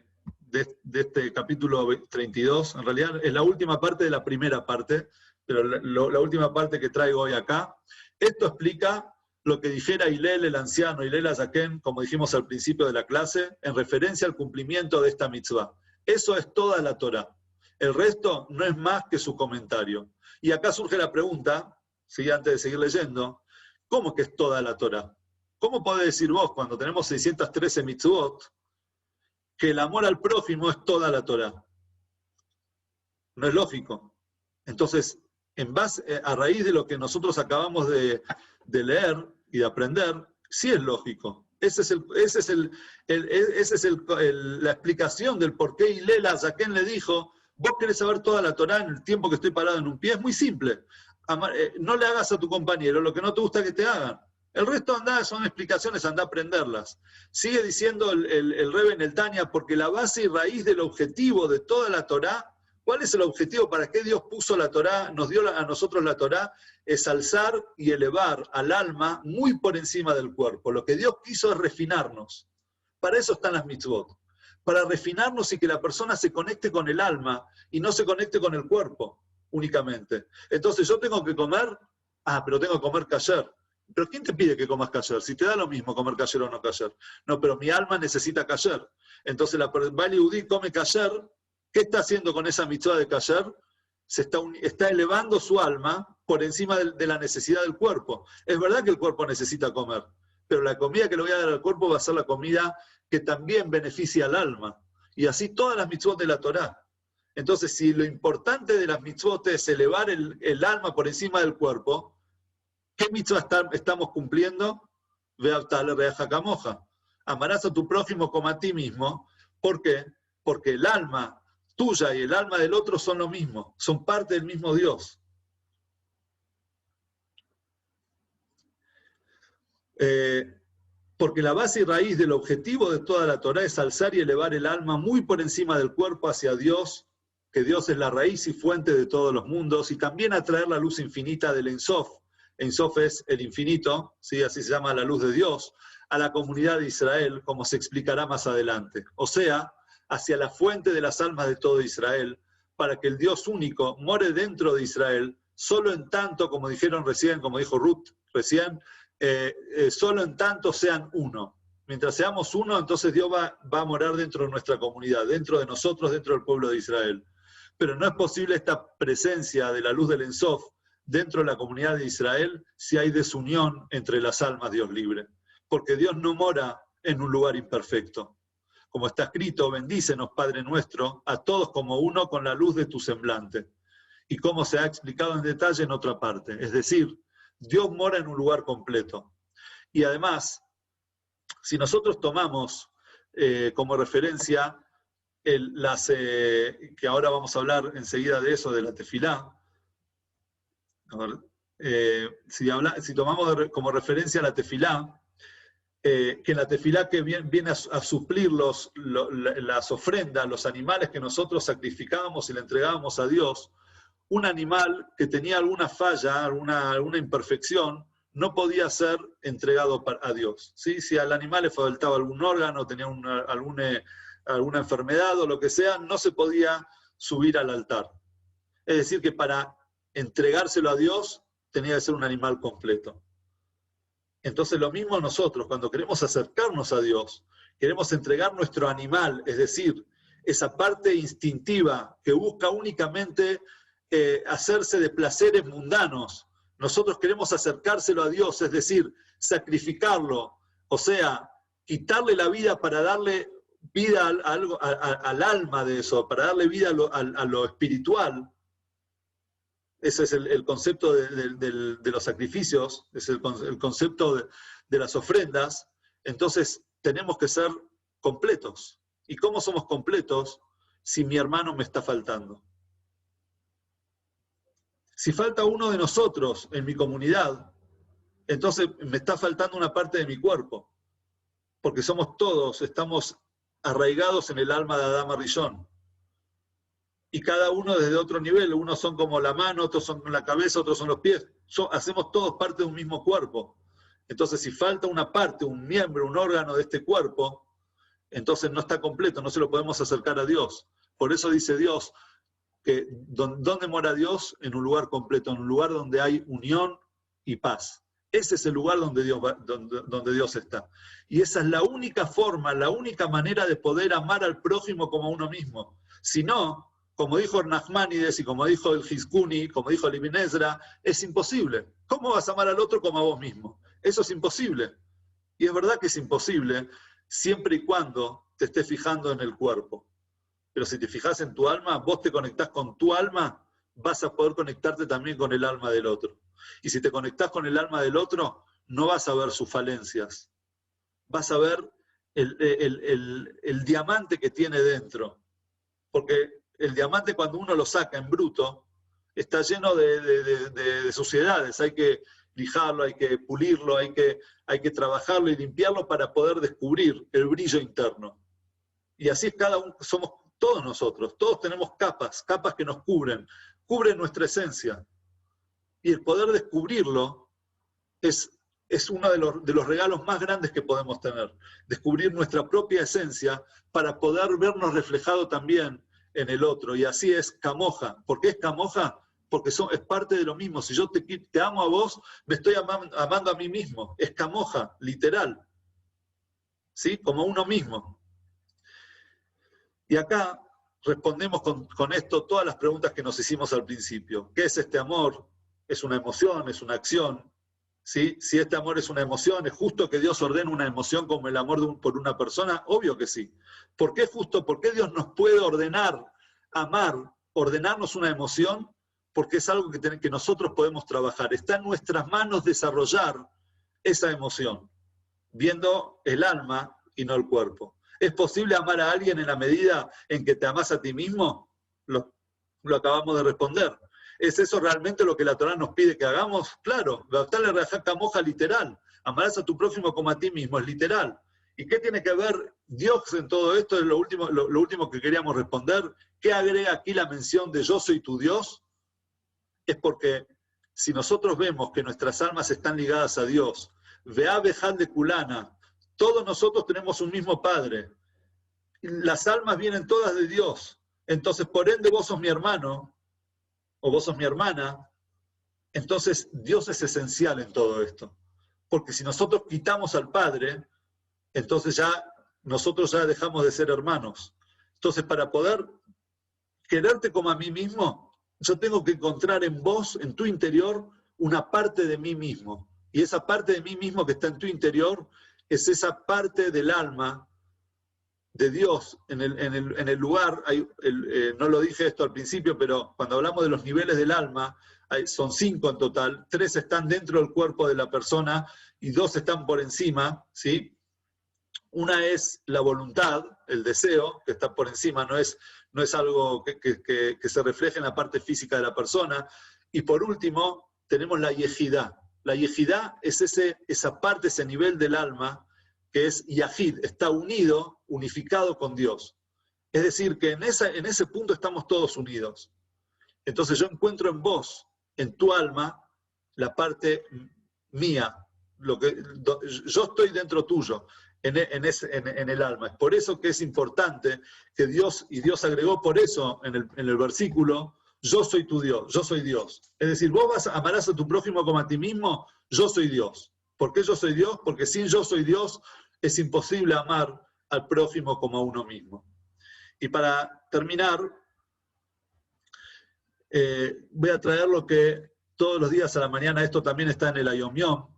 A: este capítulo 32. En realidad es la última parte de la primera parte, pero la última parte que traigo hoy acá. Esto explica lo que dijera Hillel el anciano, Hillel Hazaken, como dijimos al principio de la clase, en referencia al cumplimiento de esta mitzvah. Eso es toda la Torá. El resto no es más que su comentario. Y acá surge la pregunta, ¿sí? Antes de seguir leyendo, ¿cómo que es toda la Torá? ¿Cómo podés decir vos, cuando tenemos 613 mitzvot, que el amor al prójimo es toda la Torá? No es lógico. Entonces, a raíz de lo que nosotros acabamos de leer y de aprender, sí es lógico. Esa es la explicación del por qué Hillel Hazaken le dijo, vos querés saber toda la Torá en el tiempo que estoy parado en un pie. Es muy simple. No le hagas a tu compañero lo que no te gusta que te hagan. El resto son explicaciones, anda a aprenderlas. Sigue diciendo el Rebbe en el Tania, porque la base y raíz del objetivo de toda la Torá, ¿cuál es el objetivo? ¿Para qué Dios puso la Torá, nos dio a nosotros la Torá? Es alzar y elevar al alma muy por encima del cuerpo. Lo que Dios quiso es refinarnos. Para eso están las mitzvot. Para refinarnos y que la persona se conecte con el alma y no se conecte con el cuerpo únicamente. Entonces yo tengo que comer, pero tengo que comer kasher. ¿Pero quién te pide que comas kasher? Si te da lo mismo comer kasher o no kasher. No, pero mi alma necesita kasher. Entonces la Bali Udí come kasher. ¿Qué está haciendo con esa mitzvah de kasher? Está elevando su alma por encima de la necesidad del cuerpo. Es verdad que el cuerpo necesita comer, pero la comida que le voy a dar al cuerpo va a ser la comida que también beneficia al alma. Y así todas las mitzvot de la Torá. Entonces, si lo importante de las mitzvot es elevar el alma por encima del cuerpo, ¿qué mitzvah estamos cumpliendo? Amarás a tu prójimo como a ti mismo. ¿Por qué? Porque el alma tuya y el alma del otro son lo mismo, son parte del mismo Dios. Porque la base y raíz del objetivo de toda la Torá es alzar y elevar el alma muy por encima del cuerpo hacia Dios, que Dios es la raíz y fuente de todos los mundos, y también atraer la luz infinita del Ein Sof. Ein Sof es el infinito, ¿sí? Así se llama la luz de Dios, a la comunidad de Israel, como se explicará más adelante. O sea, hacia la fuente de las almas de todo Israel, para que el Dios único more dentro de Israel, solo en tanto, como dijeron recién, como dijo Ruth recién, solo en tanto sean uno. Mientras seamos uno, entonces Dios va a morar dentro de nuestra comunidad, dentro de nosotros, dentro del pueblo de Israel. Pero no es posible esta presencia de la luz del Ein Sof dentro de la comunidad de Israel si hay desunión entre las almas Dios libre. Porque Dios no mora en un lugar imperfecto. Como está escrito, bendícenos, Padre nuestro, a todos como uno con la luz de tu semblante. Y como se ha explicado en detalle en otra parte. Es decir, Dios mora en un lugar completo. Y además, si nosotros tomamos como referencia que ahora vamos a hablar enseguida de eso, de la tefilá, si tomamos como referencia la tefilá, que la tefilá que viene a suplir las ofrendas, los animales que nosotros sacrificábamos y le entregábamos a Dios, un animal que tenía alguna falla, alguna imperfección, no podía ser entregado a Dios. ¿Sí? Si al animal le faltaba algún órgano, tenía alguna enfermedad o lo que sea, no se podía subir al altar. Es decir, que para entregárselo a Dios tenía que ser un animal completo. Entonces lo mismo nosotros, cuando queremos acercarnos a Dios, queremos entregar nuestro animal, es decir, esa parte instintiva que busca únicamente hacerse de placeres mundanos. Nosotros queremos acercárselo a Dios, es decir, sacrificarlo, o sea, quitarle la vida para darle vida al alma de eso, para darle vida a lo espiritual. Ese es el concepto de los sacrificios, es el concepto de las ofrendas. Entonces tenemos que ser completos. ¿Y cómo somos completos si mi hermano me está faltando? Si falta uno de nosotros en mi comunidad, entonces me está faltando una parte de mi cuerpo, porque somos todos, estamos arraigados en el alma de Adán Rishon. Y cada uno desde otro nivel, unos son como la mano, otros son la cabeza, otros son los pies. Hacemos todos parte de un mismo cuerpo. Entonces, si falta una parte, un miembro, un órgano de este cuerpo, entonces no está completo, no se lo podemos acercar a Dios. Por eso dice Dios que ¿dónde mora Dios? En un lugar completo, en un lugar donde hay unión y paz. Ese es el lugar donde Dios está. Y esa es la única forma, la única manera de poder amar al prójimo como a uno mismo. Si no, como dijo Nachmanides y como dijo el Hizkuni, como dijo el Ibn Ezra, es imposible. ¿Cómo vas a amar al otro como a vos mismo? Eso es imposible. Y es verdad que es imposible siempre y cuando te estés fijando en el cuerpo. Pero si te fijas en tu alma, vos te conectás con tu alma, vas a poder conectarte también con el alma del otro. Y si te conectás con el alma del otro, no vas a ver sus falencias. Vas a ver el diamante que tiene dentro. Porque el diamante, cuando uno lo saca en bruto, está lleno de suciedades. Hay que lijarlo, hay que pulirlo, hay que trabajarlo y limpiarlo para poder descubrir el brillo interno. Y así es cada uno, somos todos nosotros, todos tenemos capas que nos cubren nuestra esencia. Y el poder descubrirlo es uno de los regalos más grandes que podemos tener. Descubrir nuestra propia esencia para poder vernos reflejado también en el otro. Y así es Camoja. ¿Por qué es Camoja? Porque es parte de lo mismo. Si yo te amo a vos, me estoy amando a mí mismo. Es Camoja, literal. ¿Sí? Como uno mismo. Y acá respondemos con esto todas las preguntas que nos hicimos al principio. ¿Qué es este amor? ¿Es una emoción? ¿Es una acción? ¿Sí? Si este amor es una emoción, ¿es justo que Dios ordene una emoción como el amor por una persona? Obvio que sí. ¿Por qué es justo? ¿Por qué Dios nos puede ordenar amar, ordenarnos una emoción? Porque es algo que nosotros podemos trabajar. Está en nuestras manos desarrollar esa emoción, viendo el alma y no el cuerpo. ¿Es posible amar a alguien en la medida en que te amás a ti mismo? Lo acabamos de responder. ¿Es eso realmente lo que la Torá nos pide que hagamos? Claro, la rajá moja literal. Amarás a tu prójimo como a ti mismo, es literal. ¿Y qué tiene que ver Dios en todo esto? Es lo último que queríamos responder. ¿Qué agrega aquí la mención de yo soy tu Dios? Es porque si nosotros vemos que nuestras almas están ligadas a Dios, Veá Bejal de Kulana, todos nosotros tenemos un mismo Padre. Las almas vienen todas de Dios. Entonces, por ende, vos sos mi hermano, o vos sos mi hermana. Entonces, Dios es esencial en todo esto. Porque si nosotros quitamos al Padre, entonces nosotros ya dejamos de ser hermanos. Entonces, para poder quererte como a mí mismo, yo tengo que encontrar en vos, en tu interior, una parte de mí mismo. Y esa parte de mí mismo que está en tu interior es esa parte del alma de Dios en el lugar. No lo dije esto al principio, pero cuando hablamos de los niveles del alma, son 5 en total. 3 están dentro del cuerpo de la persona y 2 están por encima, ¿sí? Una es la voluntad, el deseo, que está por encima, no es algo que se refleje en la parte física de la persona. Y por último, tenemos la yejidá. La yejidá es esa parte, ese nivel del alma, que es yahid, está unificado con Dios. Es decir, que en ese punto estamos todos unidos. Entonces yo encuentro en vos, en tu alma, la parte mía. Yo estoy dentro tuyo, en el alma. Es por eso que es importante que Dios agregó por eso en el versículo, yo soy tu Dios, yo soy Dios. Es decir, vos amarás a tu prójimo como a ti mismo, yo soy Dios. ¿Por qué yo soy Dios? Porque sin yo soy Dios es imposible amar al prójimo como a uno mismo. Y para terminar, voy a traer lo que todos los días a la mañana, esto también está en el Ayom Yom,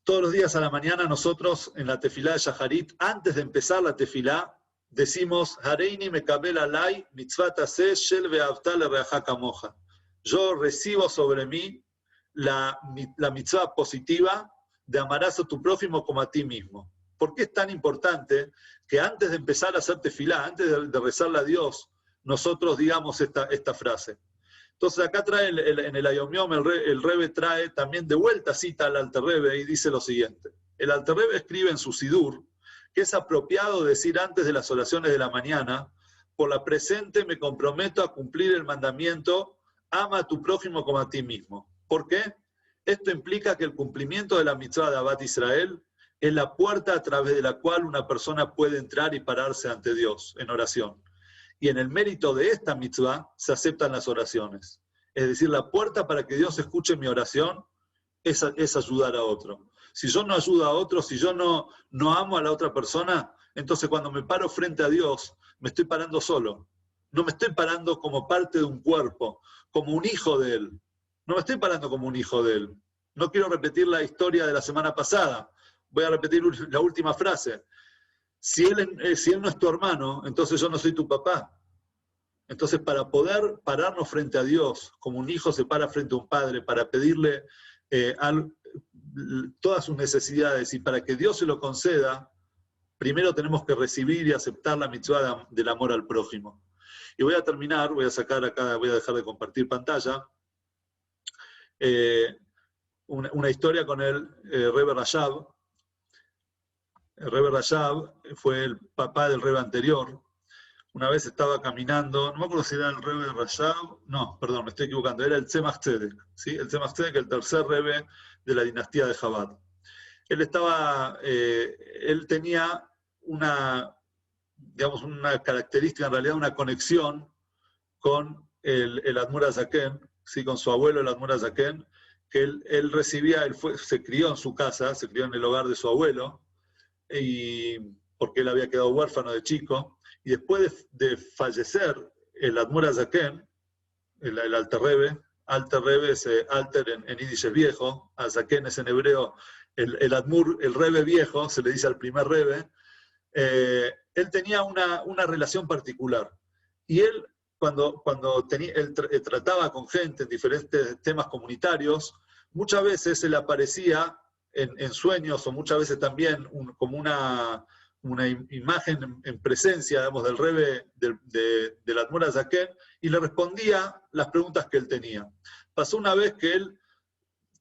A: todos los días a la mañana nosotros en la tefilá de Shaharit, antes de empezar la tefilá, decimos, Hareini mekabel alay mitzvat aseh shel ve'avta lereaja kamoja. Yo recibo sobre mí la mitzvah positiva de amarás a tu prójimo como a ti mismo. ¿Por qué es tan importante que antes de empezar a hacer tefilá, antes de rezarle a Dios, nosotros digamos esta frase? Entonces acá trae en el Ayom Yom, el Rebbe trae también de vuelta, cita al Alter Rebbe y dice lo siguiente. El Alter Rebbe escribe en su Sidur que es apropiado decir antes de las oraciones de la mañana, por la presente me comprometo a cumplir el mandamiento, ama a tu prójimo como a ti mismo. ¿Por qué? Esto implica que el cumplimiento de la mitzvah de Abat Israel es la puerta a través de la cual una persona puede entrar y pararse ante Dios en oración. Y en el mérito de esta mitzvah se aceptan las oraciones. Es decir, la puerta para que Dios escuche mi oración es ayudar a otro. Si yo no ayudo a otro, si yo no amo a la otra persona, entonces cuando me paro frente a Dios, me estoy parando solo. No me estoy parando como parte de un cuerpo, como un hijo de Él. No me estoy parando como un hijo de Él. No quiero repetir la historia de la semana pasada. Voy a repetir la última frase. Si él no es tu hermano, entonces yo no soy tu papá. Entonces, para poder pararnos frente a Dios, como un hijo se para frente a un padre, para pedirle todas sus necesidades y para que Dios se lo conceda, primero tenemos que recibir y aceptar la mitzvah del amor al prójimo. Y voy a terminar, voy a sacar acá, voy a dejar de compartir pantalla, una historia con el Rebbe Rashab. El Rebbe Rashab fue el papá del Rebbe anterior. Una vez estaba caminando, no me acuerdo si era el Rebbe Rashab, no, perdón, me estoy equivocando, era el Tzemach Tzedek, ¿sí? El Tzemach Tzedek, el tercer Rebbe de la dinastía de Chabad. Él tenía digamos, una característica, en realidad una conexión con el Admur HaZaken, ¿sí? Con su abuelo, el Admur HaZaken, que él recibía, se crió en su casa, se crió en el hogar de su abuelo, porque él había quedado huérfano de chico, y después de fallecer el Admur HaZaken, el Alter Rebbe es Alter en Yiddish es viejo, HaZaken es en hebreo el Admur, el Rebbe viejo, se le dice al primer Rebbe, él tenía una relación particular. Y él, cuando él trataba con gente en diferentes temas comunitarios, muchas veces se le aparecía en sueños o muchas veces también como una imagen en presencia, digamos, del Rebbe del Admur HaZaken y le respondía las preguntas que él tenía. Pasó una vez que él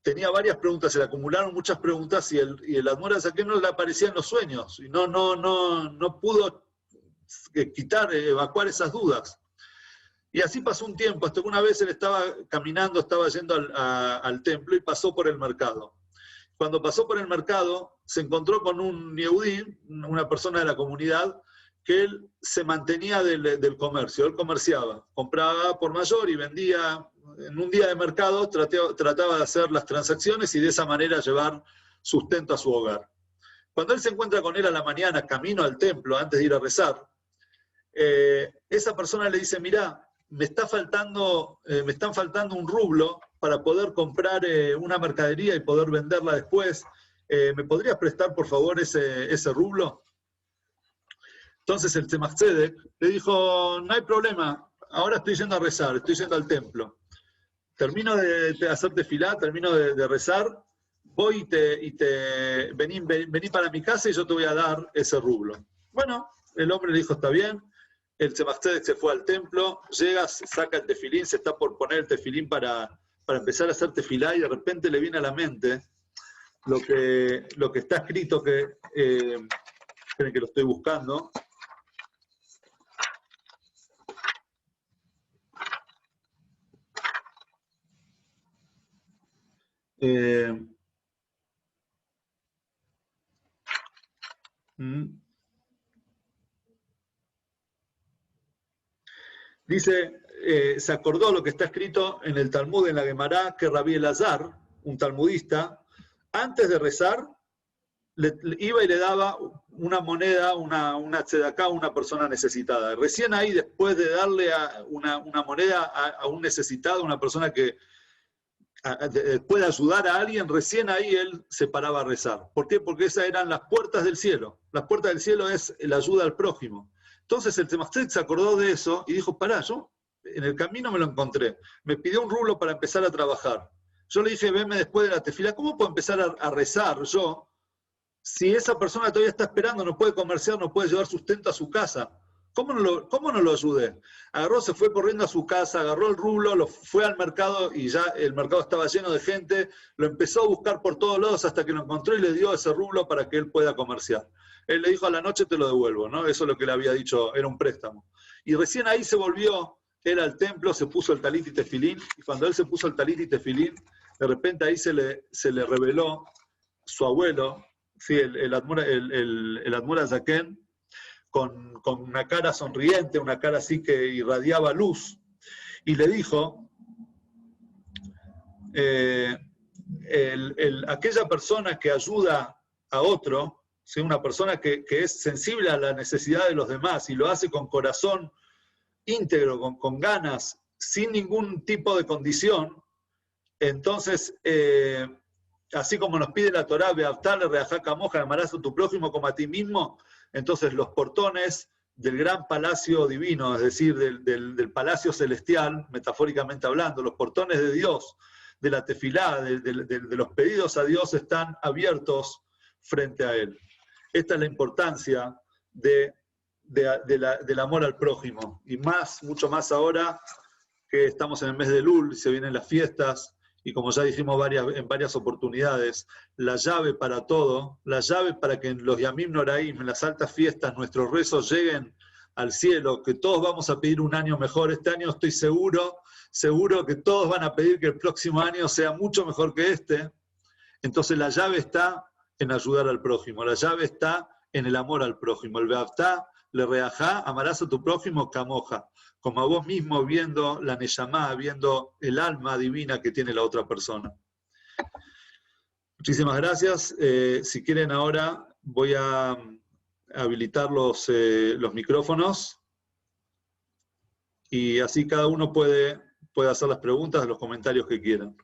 A: tenía varias preguntas, se le acumularon muchas preguntas y el Admur HaZaken no le aparecía en los sueños y no pudo evacuar esas dudas. Y así pasó un tiempo, hasta que una vez él estaba caminando, estaba yendo al templo y pasó por el mercado. Cuando pasó por el mercado, se encontró con un Yehudí, una persona de la comunidad, que él se mantenía del comercio, él comerciaba, compraba por mayor y vendía. En un día de mercado trataba de hacer las transacciones y de esa manera llevar sustento a su hogar. Cuando él se encuentra con él a la mañana, camino al templo, antes de ir a rezar, esa persona le dice, mirá, me están faltando un rublo para poder comprar una mercadería y poder venderla después. ¿Me podrías prestar, por favor, ese rublo? Entonces el Tzemach Tzedek le dijo, no hay problema, ahora estoy yendo a rezar, estoy yendo al templo. Termino de hacer tefilá, termino de rezar, voy vení para mi casa y yo te voy a dar ese rublo. Bueno, el hombre le dijo, está bien. El Tzemach Tzedek se fue al templo, llega, saca el tefilín, se está por poner el tefilín para empezar a hacer tefilá y de repente le viene a la mente lo que está escrito, esperen que lo estoy buscando. Dice, se acordó lo que está escrito en el Talmud, en la Gemara, que Rabí Elazar, un talmudista, antes de rezar, iba y le daba una moneda, una tzedaká a una persona necesitada. Recién ahí, después de darle una moneda a un necesitado, una persona que puede ayudar a alguien, recién ahí él se paraba a rezar. ¿Por qué? Porque esas eran las puertas del cielo. Las puertas del cielo es la ayuda al prójimo. Entonces el Tzemach Tzedek se acordó de eso y dijo, pará, yo en el camino me lo encontré. Me pidió un rublo para empezar a trabajar. Yo le dije, venme después de la tefila. ¿Cómo puedo empezar a rezar yo si esa persona todavía está esperando, no puede comerciar, no puede llevar sustento a su casa? ¿Cómo no lo ayudé? Agarró, se fue corriendo a su casa, agarró el rublo, fue al mercado y ya el mercado estaba lleno de gente, lo empezó a buscar por todos lados hasta que lo encontró y le dio ese rublo para que él pueda comerciar. Él le dijo, a la noche te lo devuelvo, ¿no? Eso es lo que le había dicho, era un préstamo. Y recién ahí se volvió, era al templo, se puso el talit y tefilín, y cuando él se puso el talit y tefilín, de repente ahí se le reveló su abuelo, sí, el Admor Zaken, con una cara sonriente, una cara así que irradiaba luz, y le dijo, aquella persona que ayuda a otro, ¿sí? Una persona que es sensible a la necesidad de los demás y lo hace con corazón íntegro, con ganas, sin ningún tipo de condición, entonces, así como nos pide la Torá, Beaftale, Reajá, Moja, amarás a tu prójimo como a ti mismo, entonces los portones del gran palacio divino, es decir, del palacio celestial, metafóricamente hablando, los portones de Dios, de la tefilá, de los pedidos a Dios están abiertos frente a Él. Esta es la importancia del amor al prójimo, y mucho más ahora que estamos en el mes de Elul, se vienen las fiestas, y como ya dijimos en varias oportunidades, la llave para todo, la llave para que en los Yamim Noraim, en las altas fiestas, nuestros rezos lleguen al cielo, que todos vamos a pedir un año mejor. Este año estoy seguro que todos van a pedir que el próximo año sea mucho mejor que este. Entonces la llave está en ayudar al prójimo, la llave está en el amor al prójimo. El Beaftá, le reajá, amarás a tu prójimo, camoja, como a vos mismo, viendo la Neyamá, viendo el alma divina que tiene la otra persona. Muchísimas gracias. Si quieren ahora voy a habilitar los micrófonos y así cada uno puede hacer las preguntas, los comentarios que quieran.